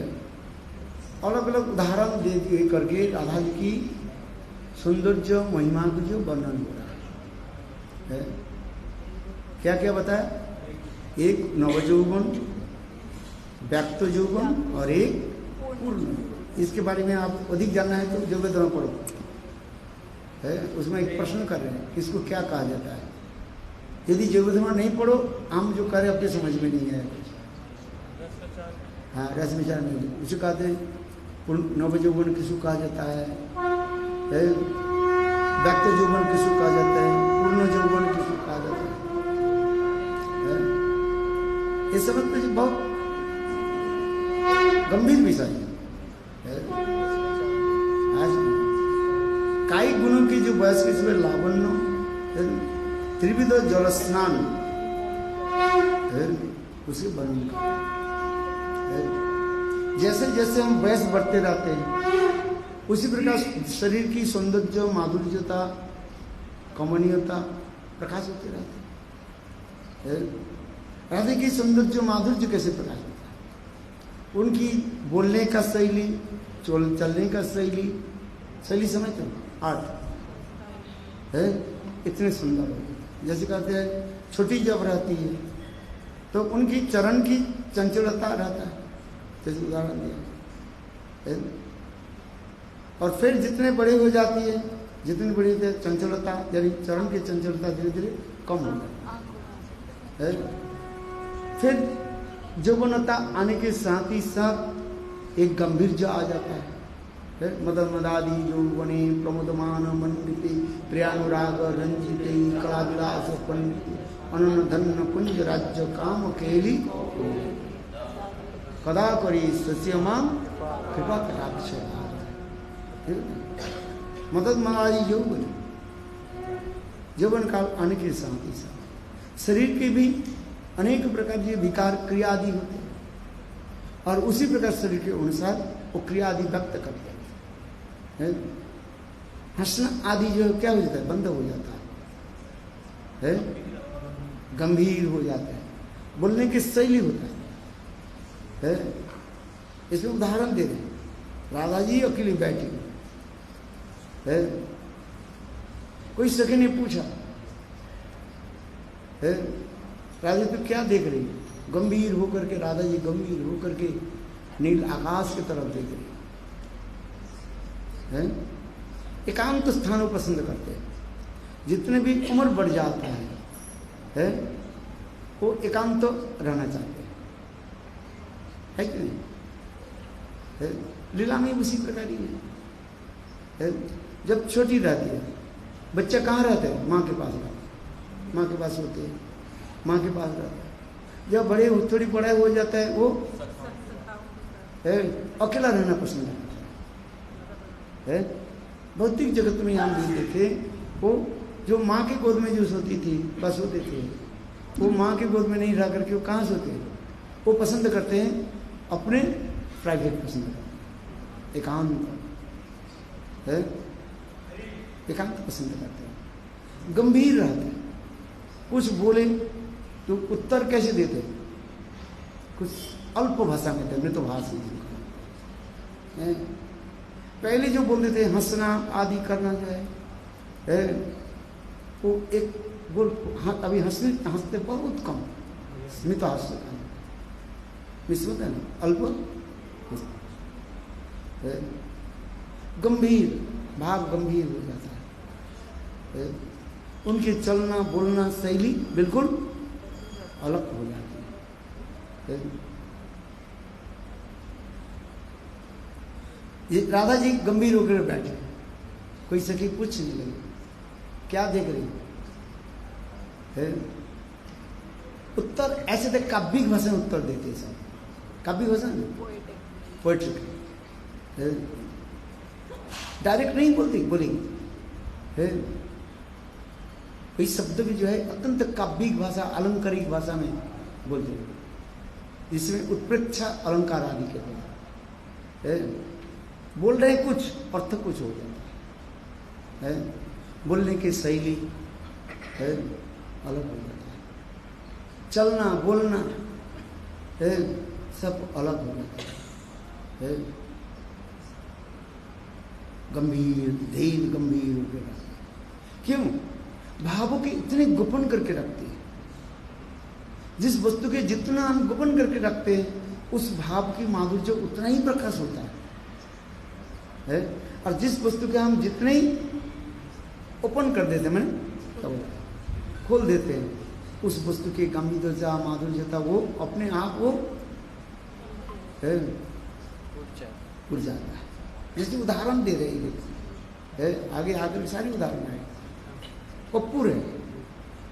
B: अलग अलग उदाहरण दे करके राधा जी की सौंदर्य महिमा का जो वर्णन हो रहा है। क्या क्या बताया? एक नवयौवन, व्यक्त यौवन और एक पूर्ण। इसके बारे में आप अधिक जानना है तो जगद्रमा पढ़ो है, उसमें एक प्रश्न कर रहे हैं इसको क्या कहा जाता है। यदि जगद्रमा नहीं पढ़ो, हम जो कर रहे अपने समझ में नहीं है। हाँ, रस विचार नहीं, उसे कहते हैं नवयौवन किसको कहा जाता है, व्यक्त यौवन किसको कहा जाता है, पूर्ण यौवन किसको कहा जाता है। ये समझते हैं बहुत गंभीर विषय है। आज कायिक गुणों की जो बहस की इसमें लावण्य, त्रिविध जल स्नान, उसे वर्णन कर। जैसे जैसे हम बहस बढ़ते रहते हैं उसी प्रकार शरीर की सौंदर्य, माधुर्यता, कमनीयता प्रकाश होते रहते हैं। राधे की सौंदर्य माधुर्य कैसे प्रकाश होता है? उनकी बोलने का शैली, चलने का शैली समझते हो? 8 है, इतने सुंदर हो। जैसे कहते हैं छोटी जब रहती है तो उनकी चरण की चंचलता रहता है, जैसे उदाहरण दिया है। और फिर जितने बड़े हो जाती है, जितनी बड़ी चंचलता, यानी चरण की चंचलता धीरे धीरे कम हो जाती है। फिर यौवनता आने के साथ ही साथ एक गंभीर जो आ जाता है। मदन मदादि यौवने प्रमोदमान मंडिते प्रियानुराग रंजिते कला विलास पंडिते अनन धन कुंज राज्य काम केली कदा करी सस्यमाम कृपा कटाक्ष। मदन मदादि यौवन काल आने के साथ ही साथ शरीर के भी अनेक प्रकार के विकार क्रिया आदि होते हैं, और उसी प्रकार शरीर के अनुसार वो क्रिया आदि व्यक्त करते हैं। हंसना आदि जो क्या हो जाता है, बंद हो जाता है, गंभीर हो जाता है, बोलने की शैली होता है। इसमें उदाहरण दे रहे, राधा जी अकेली बैठी है, कोई सखी ने पूछा है, राधा तो क्या देख रही? गंभीर होकर के राधा जी गंभीर होकर के नील आकाश की तरफ देख रही है। एकांत स्थानों पसंद करते हैं। जितने भी उम्र बढ़ जाता है वो एकांत रहना चाहते हैं, है कि नहीं? है? लीला में उसी प्रकार ही है। जब छोटी रहती है बच्चा कहाँ रहता है? माँ के पास रहता है, माँ के पास होते हैं, माँ के पास रहता है। जब बड़े थोड़ी पढ़ाई हो जाता है वो अकेला रहना पसंद करता है। भौतिक जगत में हम भी देखे, वो जो माँ के गोद में जो सोती थी बस होते थे, वो माँ के गोद में नहीं रह करके वो कहाँ सोते हैं? वो पसंद करते हैं अपने प्राइवेट पसंद करते हैं, एकांत है, एकांत पसंद करते हैं, गंभीर रहते हैं। कुछ बोले तो उत्तर कैसे देते? कुछ अल्प भाषा में थे, मृतभाषी। पहले जो बोलते थे हंसना आदि करना जो है वो एक बोल, अभी हंसते बहुत कम, स्मित हास्य मिश्रित है ना, अल्प गंभीर भाव गंभीर हो जाता है। उनके चलना बोलना शैली बिल्कुल अलग हो जाती है। ये राधा जी गंभीर होकर बैठे, कोई सखी पूछ नहीं लगी क्या देख रही है? उत्तर ऐसे थे, काव्यिक भाषा में उत्तर देते सब, काव्यिक भाषा में पोएट्रिक, डायरेक्ट नहीं बोलती, बोलेंगे कोई शब्द भी जो है अत्यंत काव्यिक भाषा, अलंकारिक भाषा में बोलते हैं, जिसमें उत्प्रेक्षा अलंकार आदि के हैं। बोल रहे कुछ, अर्थ कुछ हो जाता है, बोलने की शैली है अलग हो जाता है। चलना बोलना है सब अलग हो जाता है। गंभीर धीर गंभीर होकर रखते। क्यों? भावों के इतने गोपन करके रखते हैं। जिस वस्तु के जितना हम गोपन करके रखते हैं उस भाव की माधुर्य उतना ही प्रकाश होता है। और जिस वस्तु के हम जितने ही ओपन कर देते हैं, मैंने खोल देते हैं, उस वस्तु की गंभीरता माधुर्यता वो अपने आप वो उड़ जाता है। जैसे उदाहरण दे रहे हैं, आगे आकर सारी उदाहरण है। कपूर है,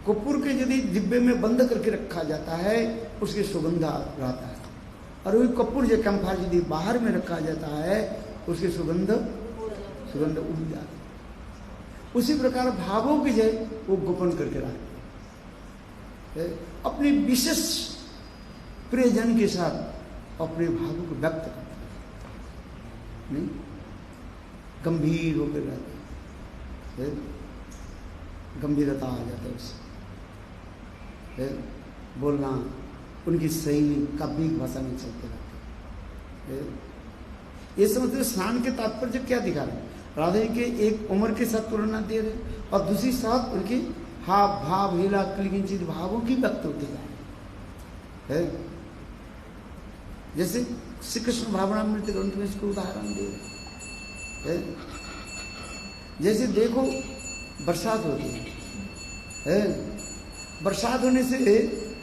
B: कपूर के यदि डिब्बे में बंद करके रखा जाता है उसके सुगंध रहता है, और वही कपूर जो कैम्फर यदि बाहर में रखा जाता है उसके सुगंध उड़ जाती है। उसी प्रकार भावों की जय वो गोपन करके रखते हैं, अपने विशेष प्रियजन के साथ अपने भावों को व्यक्त करते हैं, नहीं गंभीर होकर रहते हैं, गंभीरता आ जाता है उससे। बोलना उनकी शैली काव्य भाषा में चलते रहते हैं। ये समझते स्नान के तात्पर्य क्या दिखा रहे हैं? राधा जी के एक उम्र के साथ तुलना दे रहे और दूसरी साथ उनकी हाव भाव हीला किंचित भावों की व्यक्त होती है। जैसे श्री कृष्ण भावनामृत ग्रंथ में इसको उदाहरण दे रहे। जैसे देखो बरसात होती है, बरसात होने से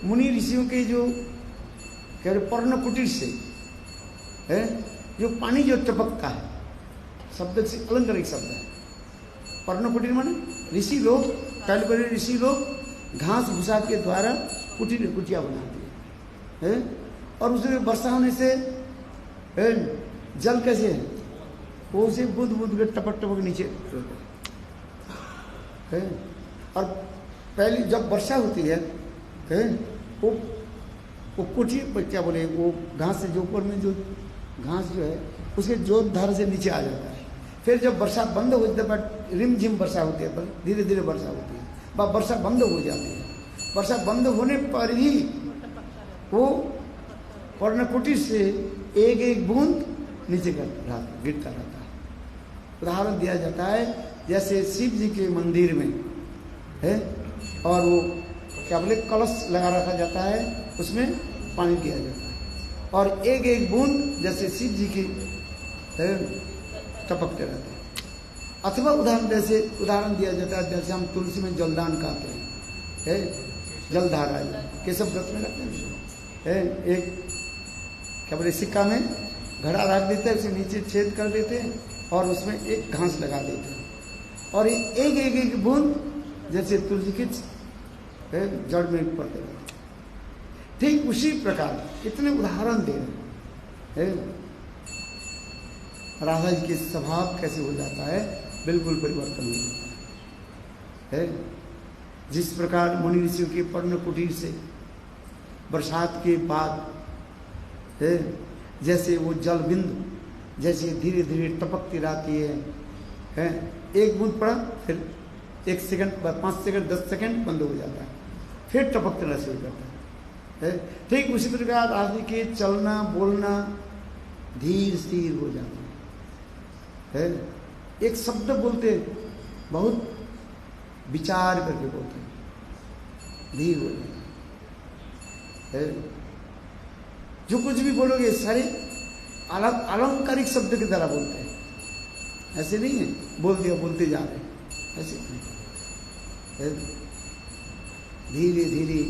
B: मुनि ऋषियों के जो कह रहे पर्ण कुटीर से जो पानी जो टपकता है, शब्द से अलंकारिक शब्द है। पर्ण कुटीर माने ऋषि लोग, पहले पहले ऋषि लोग घास भूसा के द्वारा कुटिया बनाते हैं, और उसमें वर्षा होने से जल कैसे है वो उसे बूंद बूंद के टपक टपक नीचे है। और पहली जब वर्षा होती है वो कुटिया क्या बोले, वो घास से जो ऊपर में जो घास जो है उसके जोर धार से नीचे आ जाता है। फिर जब वर्षा बंद हो जाती है, रिमझिम वर्षा होती है, धीरे धीरे वर्षा होती है, वर्षा बंद हो जाती है। वर्षा बंद होने पर ही वो पर्णकुटीर से एक एक बूंद नीचे गिरता रहता है। उदाहरण दिया जाता है जैसे शिव जी के मंदिर में है, और वो क्या बोले कलश लगा रखा जाता है, उसमें पानी दिया जाता है, और एक एक बूंद जैसे शिव जी की टपकते रहते हैं। अथवा उदाहरण दिया जाता है जैसे हम तुलसी में जलदान कहते हैं, जलधारा केशव व्रत में रखते हैं, एक क्या बोले सिक्का में घड़ा रख देते हैं, उसे नीचे छेद कर देते हैं और उसमें एक घास लगा देते हैं, और एक एक एक बूंद जैसे तुलसी की जड़ में पड़ते रहते हैं। ठीक उसी प्रकार कितने उदाहरण दे रहे हैं। राधा जी के स्वभाव कैसे हो जाता है, बिल्कुल परिवर्तन हो जाता है। जिस प्रकार मुनि ऋषियों के पर्ण कुटीर से बरसात के बाद जैसे वो जल बिंदु जैसे धीरे धीरे टपकती रहती है, एक बूंद पड़ा फिर 1 सेकंड 5 सेकंड 10 सेकंड बंद हो जाता है, फिर टपकना शुरू करता है। ठीक उसी प्रकार आदमी के चलना बोलना धीर स्थिर हो जाता है। एक शब्द बोलते बहुत विचार करके बोलते हैं, धीर हो जाता है। जो कुछ भी बोलोगे सारे अलंकारिक शब्द की तरह बोलते हैं, ऐसे नहीं है बोल दिया बोलते जा रहे हैं, ऐसे नहीं। धीरे धीरे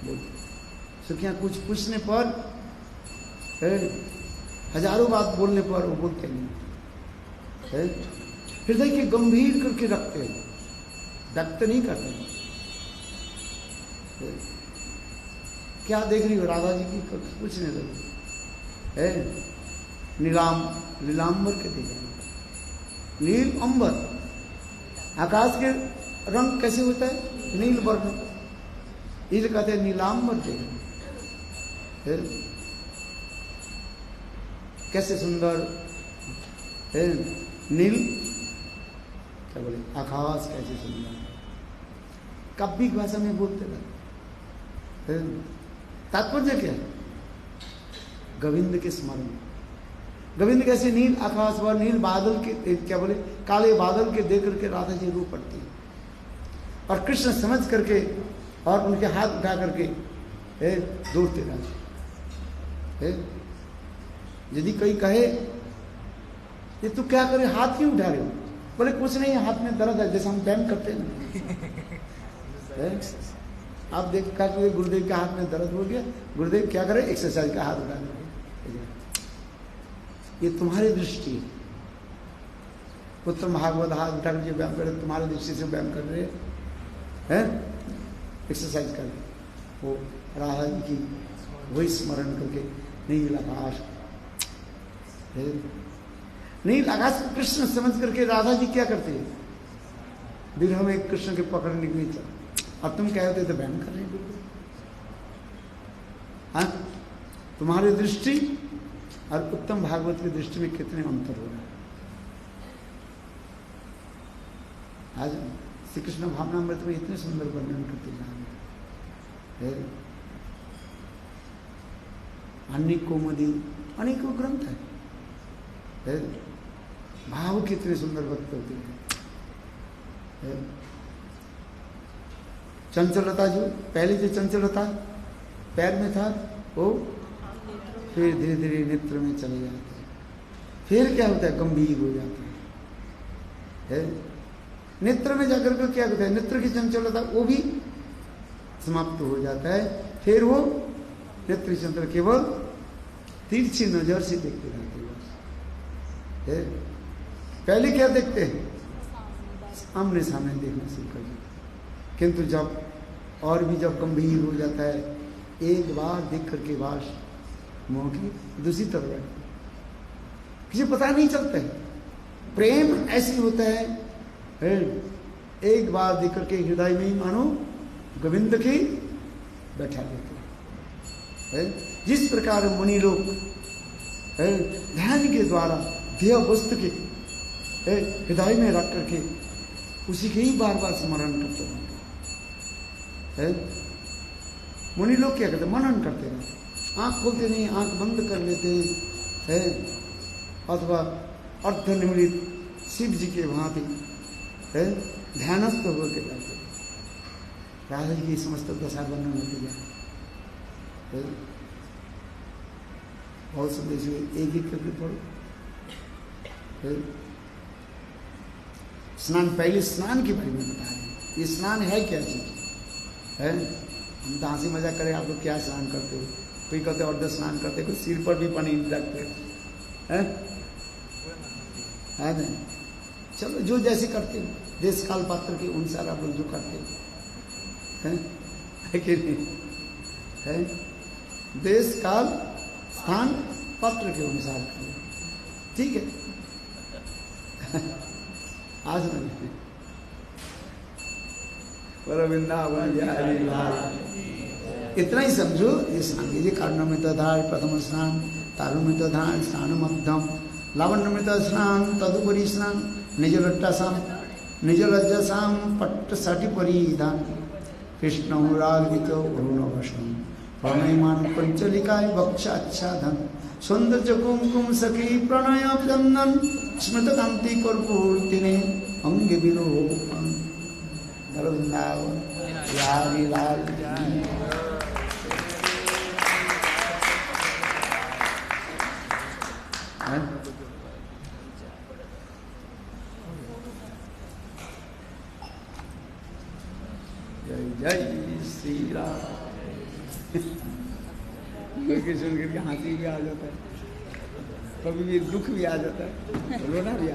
B: बोलते। सुखिया कुछ पूछने पर हजारों बात बोलने पर वो बोलते नहीं, हृदय के गंभीर करके रखते हैं, व्यक्त नहीं करते। क्या देख रही हो राधा जी की, पूछने लगे नीलांबर के देखा, नील अंबर, आकाश के रंग कैसे होता है, नील वर्ण, ये कहते हैं नीलांबर देखा, कैसे सुंदर है नील, क्या बोले आकाश कैसे सुंदर, काव्य भाषा में बोलते रहते तात्पर्य क्या? गोविंद के स्मरण। गोविंद कैसे? नील आकाश व नील बादल के, क्या बोले, काले बादल के देख करके राधा जी रो पड़ती है, और कृष्ण समझ करके और उनके हाथ उठा करके दौड़ते रहते। यदि कोई कहे ये तू क्या करे, हाथ क्यों उठा रहे हो? बोले कुछ नहीं, हाथ में दर्द है, जैसे हम बैम करते हैं। आप देख कर गुरुदेव के हाथ में दर्द हो गया, गुरुदेव क्या करे, एक्सरसाइज का हाथ उठा रहे। ये तुम्हारी दृष्टि है। उत्तम भागवत हाथ उठा कर जो व्यायाम करे, तुम्हारी दृष्टि से व्यायाम कर रहे हैं, एक्सरसाइज कर रहे। वो राधा जी की वही स्मरण करके नील आकाश, नील आकाश को कृष्ण समझ करके राधा जी क्या करते हैं? विरह में कृष्ण के पकड़ने के लिए चल, और तुम क्या होते तो व्यायाम कर रहे हैं। हाँ, तुम्हारी दृष्टि और उत्तम भागवत की दृष्टि में कितने अंतर हो रहा है। आज श्री कृष्ण भावनामृत में इतने सुंदर वर्णन करते जा रहे हैं। अन्य कोमदी अनेकों ग्रंथ है, भाव कितने सुंदर व्यक्त होते हैं। चंचलता, जो पहले जो चंचलता पैर में था, वो फिर धीरे धीरे नेत्र में चले जाते हैं। फिर क्या होता है? गंभीर हो जाता है। नेत्र में जाकर के क्या होता है? नेत्र की चंचलता वो भी समाप्त हो जाता है। फिर वो नेत्र चंचल केवल तिरछी नजर से देखते रहते हैं। पहले क्या देखते हैं? आमने सामने देखना शुरू कर देते, किंतु जब और भी जब गंभीर हो जाता है, एक बार देख करके वाश मुंह की दूसरी तरफ बैठती, किसी पता नहीं चलता है। प्रेम ऐसी होता है, एक बार देख करके हृदय में ही मानो गोविंद की बैठा देते हैं। जिस प्रकार मुनि लोग ध्यान के द्वारा ध्येय वस्तु के हृदय में रख करके उसी के ही बार बार स्मरण करते हैं। मुनि लोग क्या करते? मनन करते रहते, आंख खोलते नहीं, आंख बंद कर लेते हैं, अथवा अर्धनिमिलित शिव जी के भांति ध्यानस्थ होकर जाते। राधा जी की समस्त दशा वर्णन होती जाए। बहुत संदेश हुए, एक एक करके पढ़ो। स्नान, पहले स्नान के बारे में बता रहे हैं। ये स्नान है क्या चीज है? हम तो हंसी मजाक करें, आप लोग क्या स्नान करते हो? कोई कहते अर्ध स्नान करते, कोई सिर पर भी पानी रखते हैं, है नहीं? चलो जो जैसे करते हो, देश काल पात्र के अनुसार आप लोग जो करते हैं, है कि नहीं? है देश काल स्थान पात्र के अनुसार करें, ठीक है? आज नहीं वृंदावन इतना ही समझो। ये स्नान, ये कारण में तो धार प्रथम स्नान, तारुण में तो धान स्नान मध्यम, लावण्य में तो स्नान, तदुपरि स्नान, निज लट्टासाम निज लज्जासाम पट्ट साठी परिधान, कृष्ण रागित वरुणवशम प्रणयमान पंचलिकाय वक्षाच्छादन, सौंदर्य कुमकुम सखी प्रणय चंदन, स्मृत कांति कर्पूर्तिने अंग विलोकन। वृंदावन बिहारी लाल जय जय श्री राम। सुन करके हंसी भी आ जाता है, कभी भी दुख भी आ जाता है, रोना भी